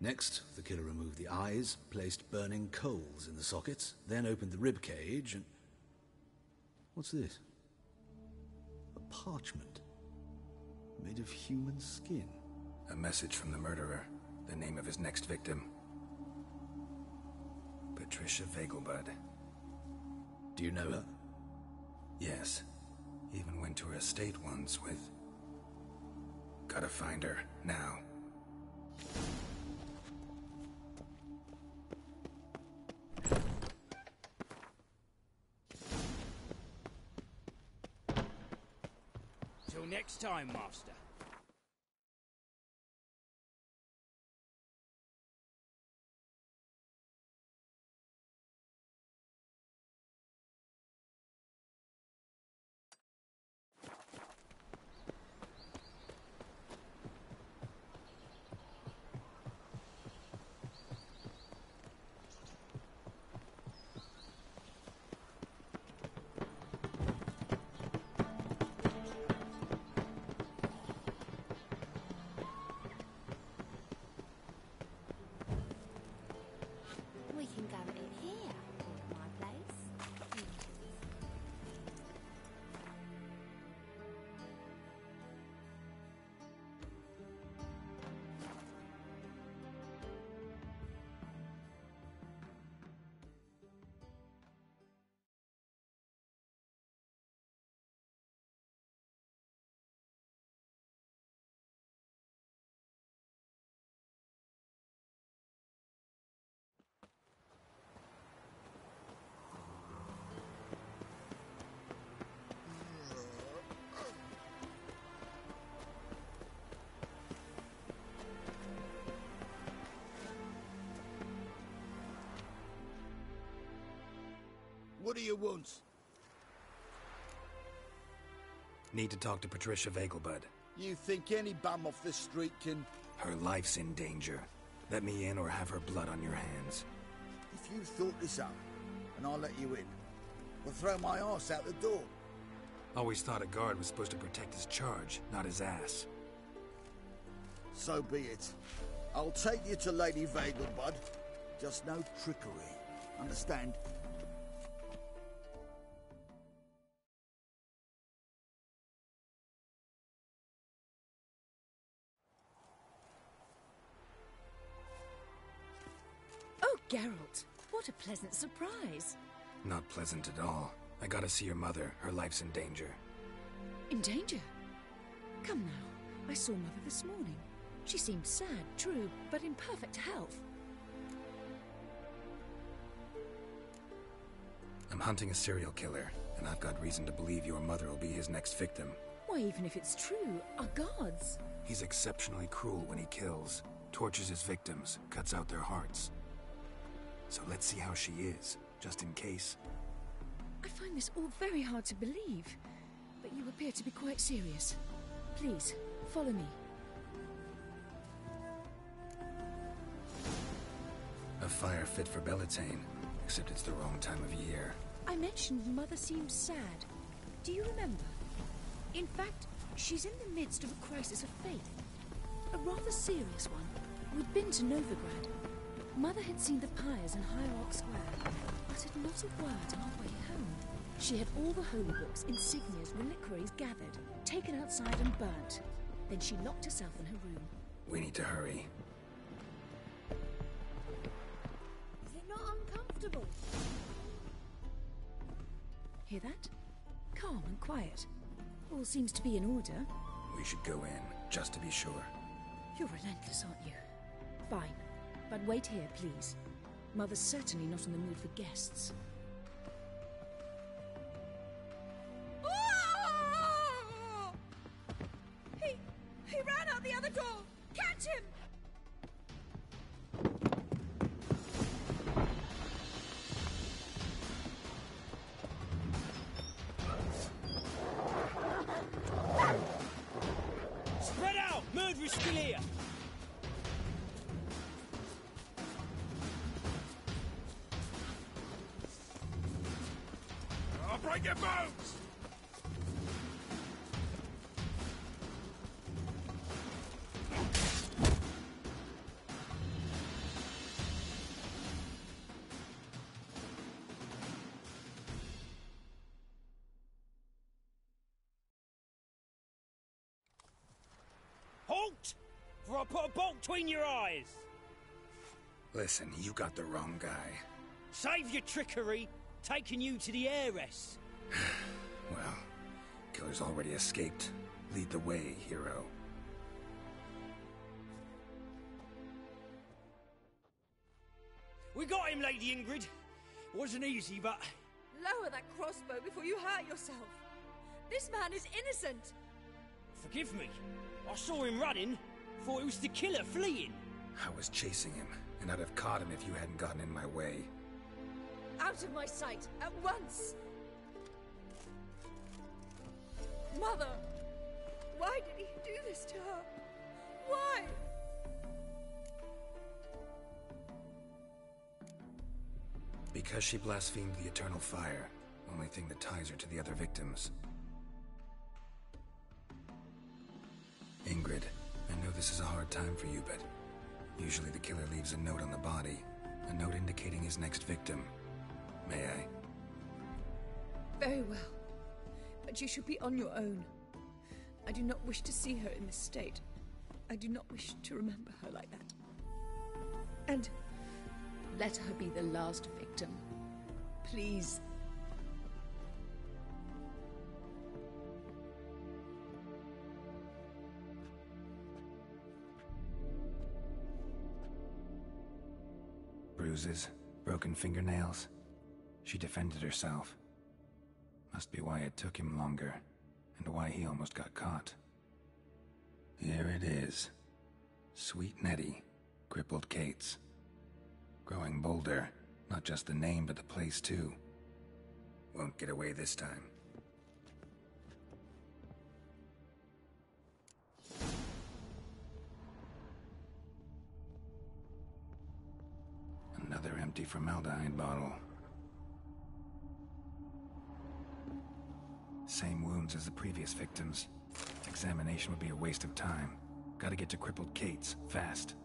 Next, the killer removed the eyes, placed burning coals in the sockets, then opened the rib cage and... What's this? A parchment. Made of human skin. A message from the murderer. The name of his next victim. Patricia Vegelbud. Do you know her? Yes. Even went to her estate once with... Gotta find her, now. Till next time, Master. We can go in here, or my place. What do you want? Need to talk to Patricia Vegelbud. You think any bum off the street can... Her life's in danger. Let me in or have her blood on your hands. If you thought this up, and I'll let you in, we'll throw my arse out the door. Always thought a guard was supposed to protect his charge, not his ass. So be it. I'll take you to Lady Vegelbud. Just no trickery. Understand? Oh, Geralt, what a pleasant surprise. Not pleasant at all. I gotta see your mother. Her life's in danger. In danger? Come now, I saw Mother this morning. She seemed sad, true, but in perfect health. I'm hunting a serial killer, and I've got reason to believe your mother will be his next victim. Why, even if it's true, our gods. He's exceptionally cruel when he kills, tortures his victims, cuts out their hearts. So let's see how she is, just in case. I find this all very hard to believe, but you appear to be quite serious. Please, follow me. A fire fit for Bellatane, except it's the wrong time of year. I mentioned Mother seemed sad. Do you remember? In fact, she's in the midst of a crisis of faith. A rather serious one. We'd been to Novigrad. Mother had seen the pyres in Hierarch Square, uttered not a word on our way home. She had all the holy books, insignias, reliquaries gathered, taken outside and burnt. Then she locked herself in her room. We need to hurry. Is it not uncomfortable? Hear that? Calm and quiet. All seems to be in order. We should go in, just to be sure. You're relentless, aren't you? Fine. But wait here, please. Mother's certainly not in the mood for guests. He ran out the other door! Catch him! Spread out! Murderer's still here! I'll break your bones! Halt! For I put a bolt between your eyes! Listen, you got the wrong guy. Save your trickery! Taking you to the heiress! Well, killer's already escaped. Lead the way, hero. We got him, Lady Ingrid. Wasn't easy, but... Lower that crossbow before you hurt yourself. This man is innocent. Forgive me. I saw him running. Thought it was the killer fleeing. I was chasing him, and I'd have caught him if you hadn't gotten in my way. Out of my sight, at once! Mother! Why did he do this to her? Why? Because she blasphemed the eternal fire, only thing that ties her to the other victims. Ingrid, I know this is a hard time for you, but usually the killer leaves a note on the body, a note indicating his next victim. May I? Very well. But you should be on your own. I do not wish to see her in this state. I do not wish to remember her like that. And let her be the last victim. Please. Bruises, broken fingernails. She defended herself. Must be why it took him longer, and why he almost got caught. Here it is. Sweet Nettie, crippled Kate's. Growing bolder, not just the name but the place too. Won't get away this time. Another empty formaldehyde bottle. Same wounds as the previous victims. Examination would be a waste of time. Gotta get to crippled Kate's, fast.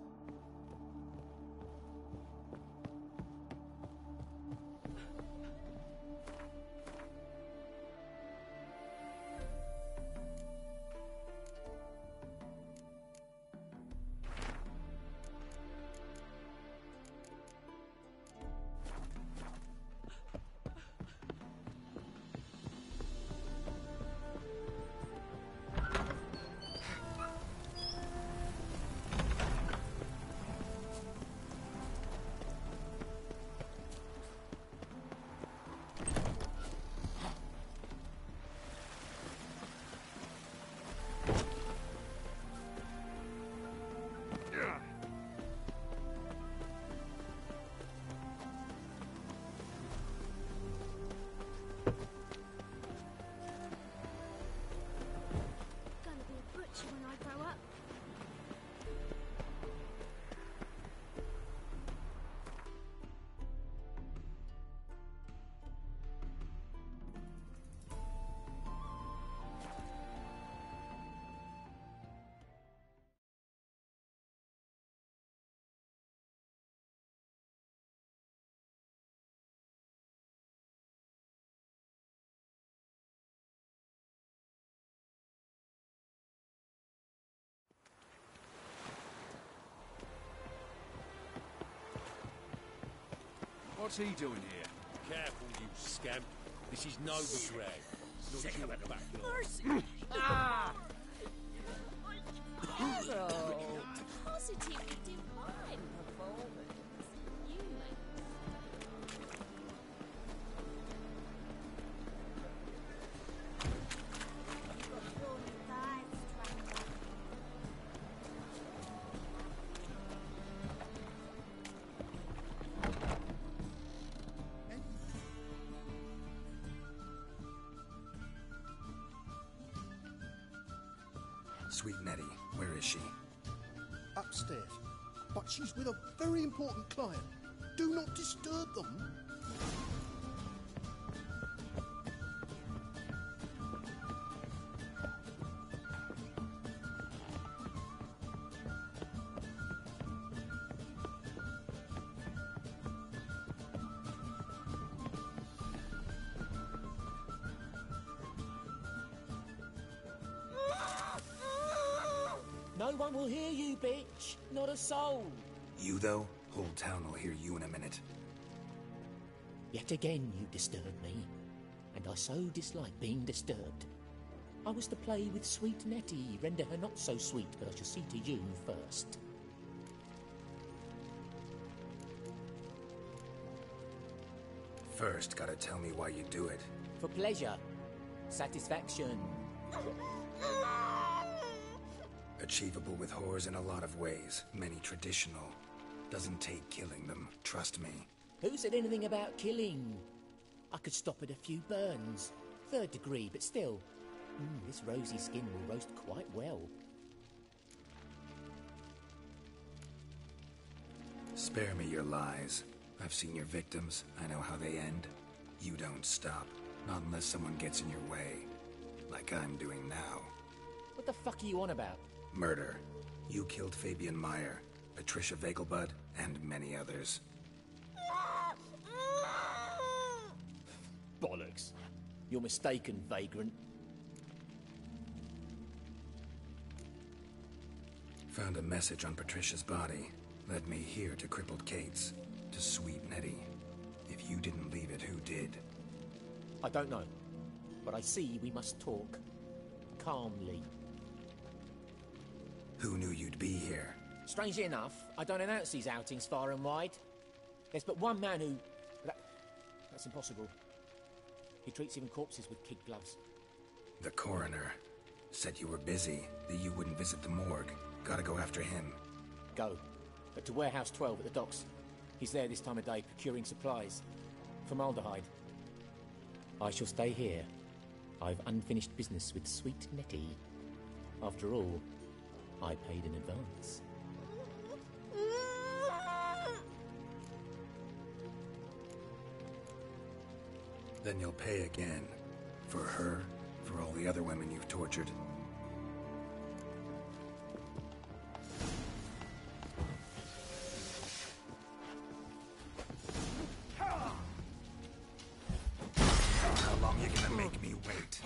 What's he doing here? Careful, you scamp. This is Novigrad. Sick of it, Mercy! Ah! Carol! Positively divine performance. You make Sweet Nettie, where is she? Upstairs. But she's with a very important client. Do not disturb them. No one will hear you, bitch. Not a soul. You, though? Whole town will hear you in a minute. Yet again you disturb me, and I so dislike being disturbed. I was to play with sweet Nettie, render her not so sweet, but I shall see to you first. First, gotta tell me why you do it. For pleasure. Satisfaction. Achievable with whores in a lot of ways, many traditional. Doesn't take killing them, trust me. Who said anything about killing? I could stop at a few burns. 3rd degree, but still. This rosy skin will roast quite well. Spare me your lies. I've seen your victims. I know how they end. You don't stop. Not unless someone gets in your way. Like I'm doing now. What the fuck are you on about? Murder. You killed Fabian Meyer, Patricia Vegelbud, and many others. Bollocks. You're mistaken, vagrant. Found a message on Patricia's body. Led me here to crippled Kate's. To sweet Nettie. If you didn't leave it, who did? I don't know. But I see we must talk. Calmly. Who knew you'd be here? Strangely enough, I don't announce these outings far and wide. There's but one man who... That's impossible. He treats even corpses with kid gloves. The coroner. Said you were busy, that you wouldn't visit the morgue. Gotta go after him. Go. But to Warehouse 12 at the docks. He's there this time of day, procuring supplies. Formaldehyde. I shall stay here. I've unfinished business with sweet Nettie. After all, I paid in advance. Then you'll pay again. For her, for all the other women you've tortured. How long you gonna make me wait?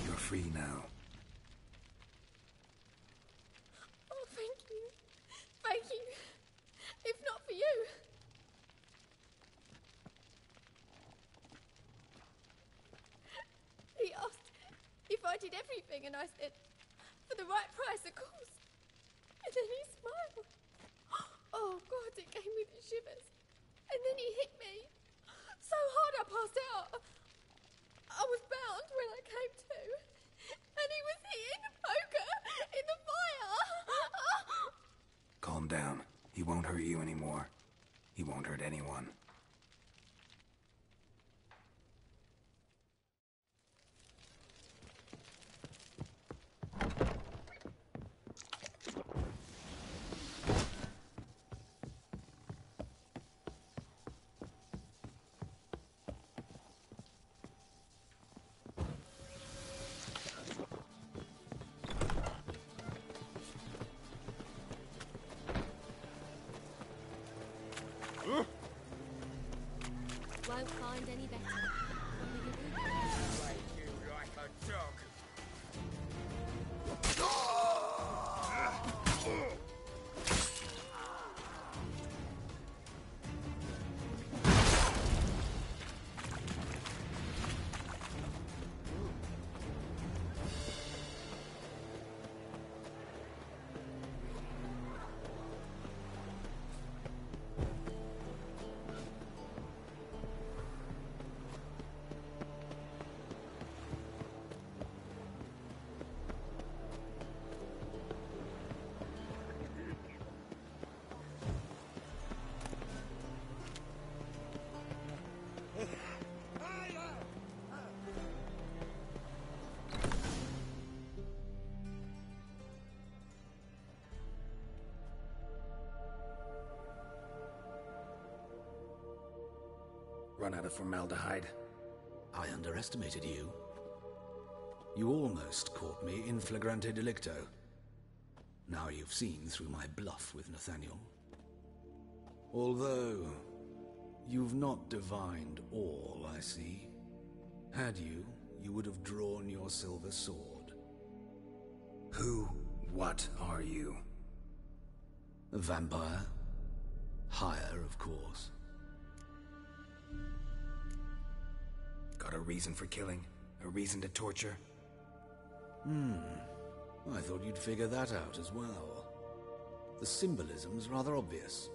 You're free now. Oh, thank you. Thank you. If not for you. He asked if I did everything, and I said, for the right price, of course. And then he smiled. Oh, God, it gave me the shivers. And then he hit me. So hard I passed out. I was bound when I came to. And he was hitting the poker in the fire. Calm down. He won't hurt you anymore. He won't hurt anyone. Won't find any better. Like you like a dog. Run out of formaldehyde. I underestimated you. You almost caught me in flagrante delicto. Now you've seen through my bluff with Nathaniel. Although, you've not divined all, I see. Had you, you would have drawn your silver sword. Who, what are you? A vampire. Higher, of course. Got a reason for killing? A reason to torture? I thought you'd figure that out as well. The symbolism's rather obvious.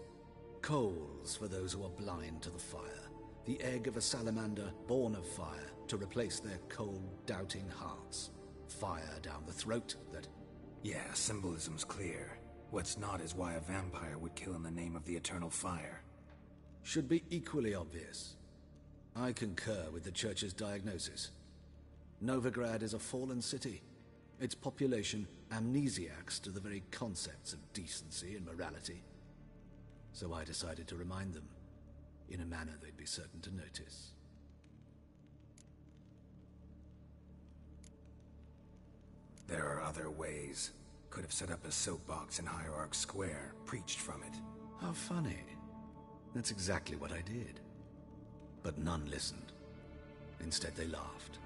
Coals for those who are blind to the fire. The egg of a salamander born of fire to replace their cold, doubting hearts. Fire down the throat that... Yeah, symbolism's clear. What's not is why a vampire would kill in the name of the eternal fire. Should be equally obvious. I concur with the Church's diagnosis. Novigrad is a fallen city. Its population amnesiacs to the very concepts of decency and morality. So I decided to remind them, in a manner they'd be certain to notice. There are other ways. Could have set up a soapbox in Hierarch Square, preached from it. How funny. That's exactly what I did. But none listened. Instead they laughed,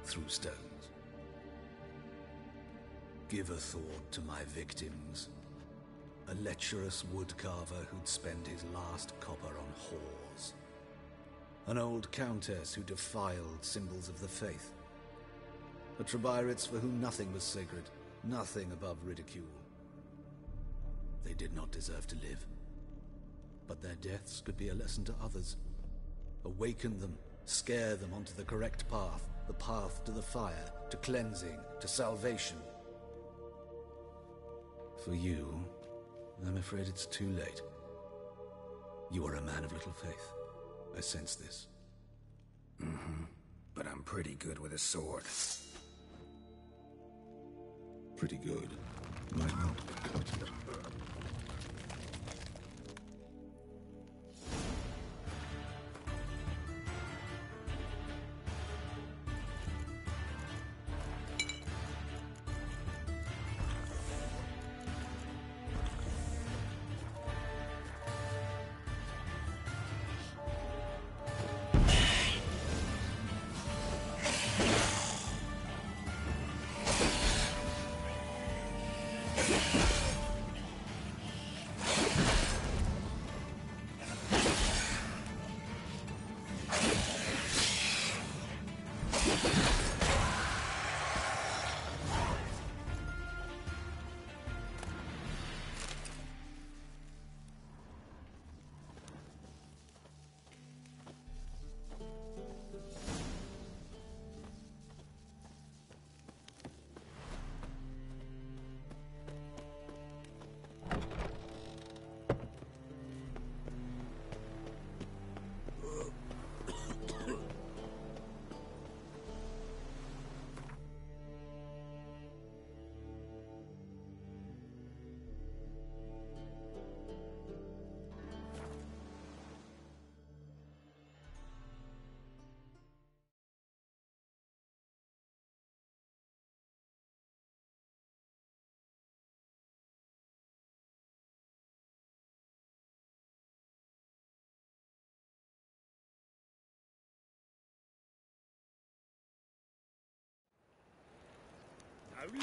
threw stones. Give a thought to my victims. A lecherous woodcarver who'd spend his last copper on whores. An old countess who defiled symbols of the faith. A Trebirates for whom nothing was sacred, nothing above ridicule. They did not deserve to live. But their deaths could be a lesson to others. Awaken them, scare them onto the correct path, the path to the fire, to cleansing, to salvation. For you, I'm afraid it's too late. You are a man of little faith. I sense this. But I'm pretty good with a sword. Pretty good. Might not cut it.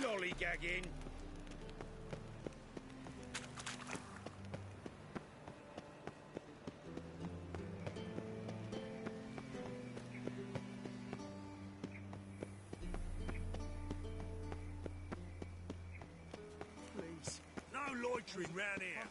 No lollygagging. Please, no loitering round here.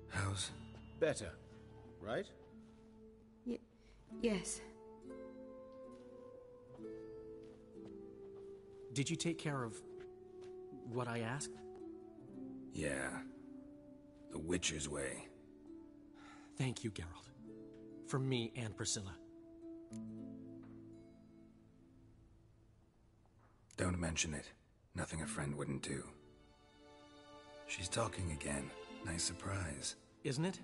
How's... Better, right? Yes. Did you take care of what I asked? Yeah. The Witcher's way. Thank you, Geralt. For me and Priscilla. Don't mention it. Nothing a friend wouldn't do. She's talking again. Nice surprise. isn't it?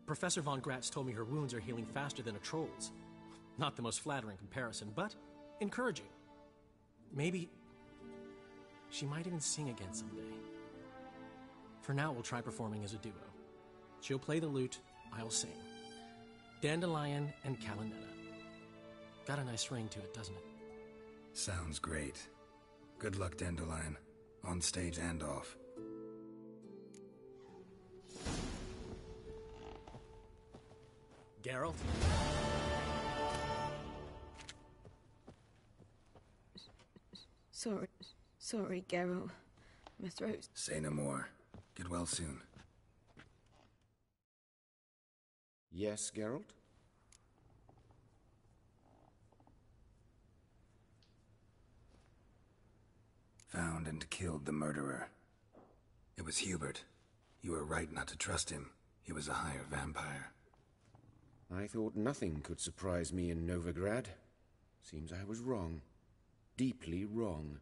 Professor von Gratz told me her wounds are healing faster than a troll's. Not the most flattering comparison, but encouraging. Maybe she might even sing again someday. For now, we'll try performing as a duo. She'll play the lute, I'll sing. Dandelion and Calinetta. Got a nice ring to it, doesn't it? Sounds great. Good luck, Dandelion. On stage and off. Geralt? Sorry, Geralt. My throat's... Say no more. Get well soon. Yes, Geralt? Found and killed the murderer. It was Hubert. You were right not to trust him. He was a higher vampire. I thought nothing could surprise me in Novigrad. Seems I was wrong. Deeply wrong.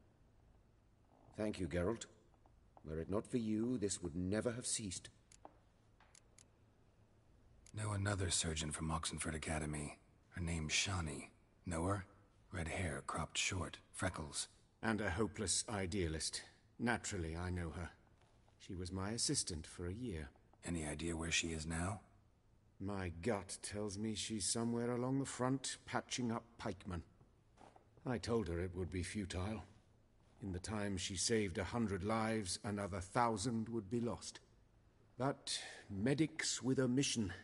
Thank you, Geralt. Were it not for you, this would never have ceased. Know another surgeon from Oxenford Academy. Her name's Shawnee. Know her? Red hair, cropped short, freckles. And a hopeless idealist. Naturally, I know her. She was my assistant for a year. Any idea where she is now? My gut tells me she's somewhere along the front, patching up pikemen. I told her it would be futile. In the time she saved 100 lives, another 1,000 would be lost. But medics with a mission,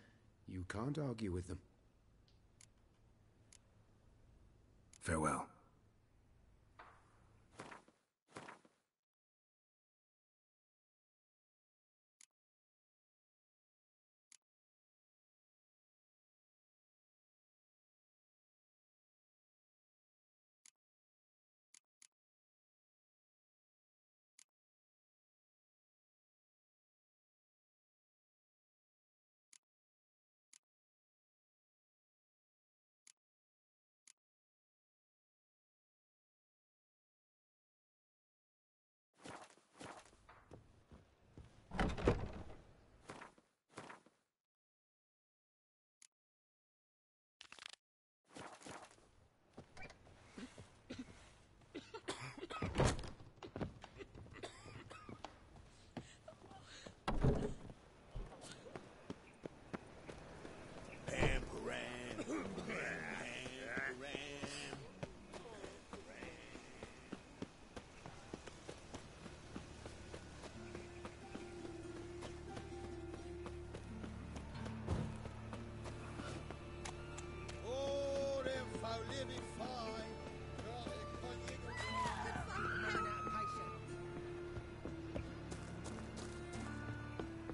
you can't argue with them. Farewell.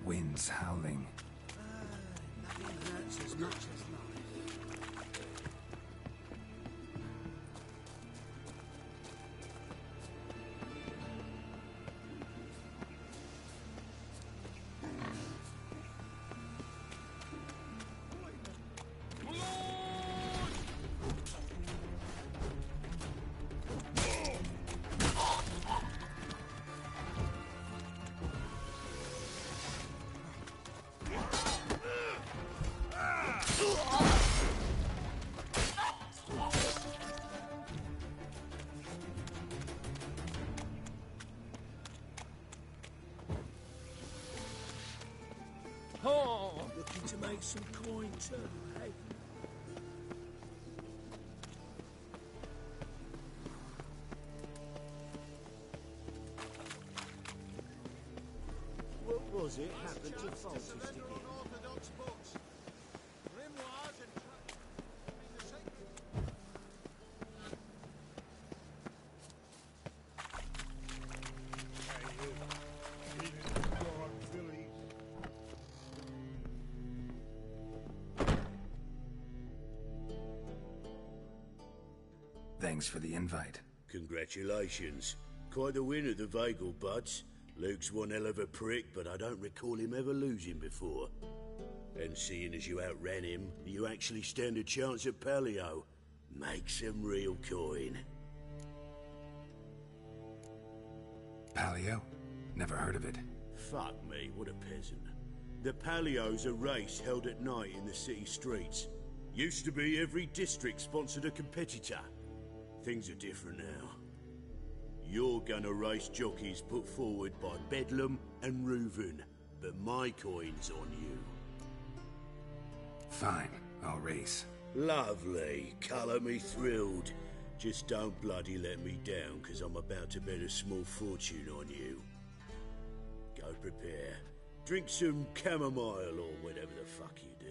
Winds howling. Nothing hurts as much as life. Looking to make some coin too, eh? What was it happened to Faltus again? Thanks for the invite. Congratulations. Quite a win at the Vagel Buds. Luke's one hell of a prick, but I don't recall him ever losing before. And seeing as you outran him, you actually stand a chance at Paleo. Make some real coin. Paleo? Never heard of it. Fuck me, what a peasant. The Palio's a race held at night in the city streets. Used to be every district sponsored a competitor. Things are different now. You're gonna race jockeys put forward by Bedlam and Reuven, but my coin's on you. Fine, I'll race. Lovely. Colour me thrilled. Just don't bloody let me down, because I'm about to bet a small fortune on you. Go prepare. Drink some chamomile or whatever the fuck you do.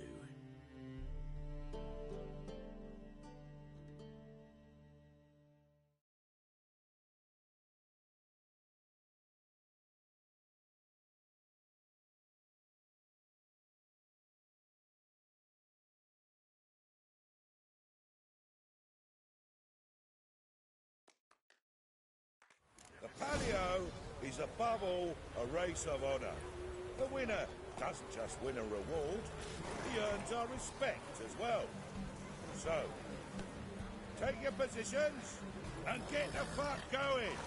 The Palio is above all a race of honour. The winner doesn't just win a reward, he earns our respect as well. So, take your positions and get the fuck going!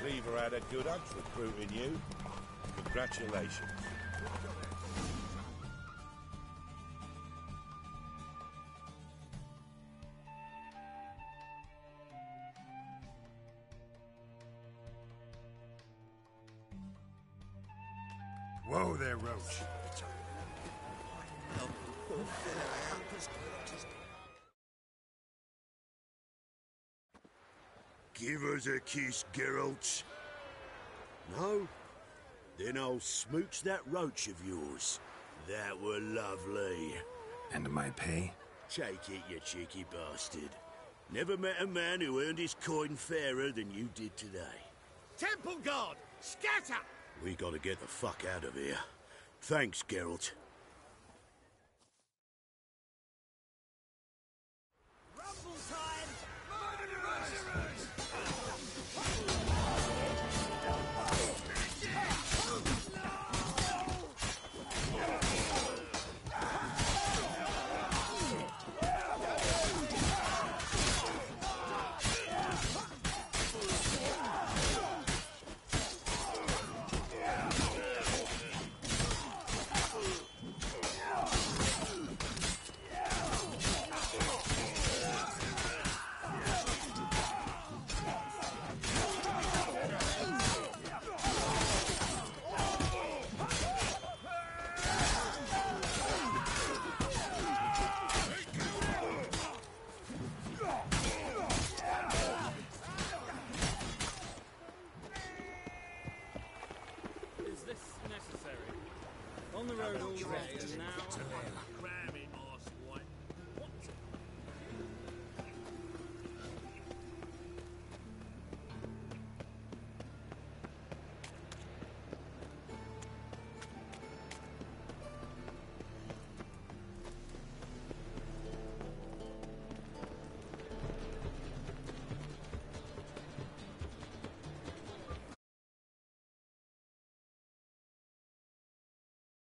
Cleaver had a good hunch recruiting you. Congratulations. Whoa there, Roach. Give us a kiss, Geralt. No? Then I'll smooch that roach of yours. That were lovely. And my pay? Take it, you cheeky bastard. Never met a man who earned his coin fairer than you did today. Temple Guard, scatter! We gotta get the fuck out of here. Thanks, Geralt.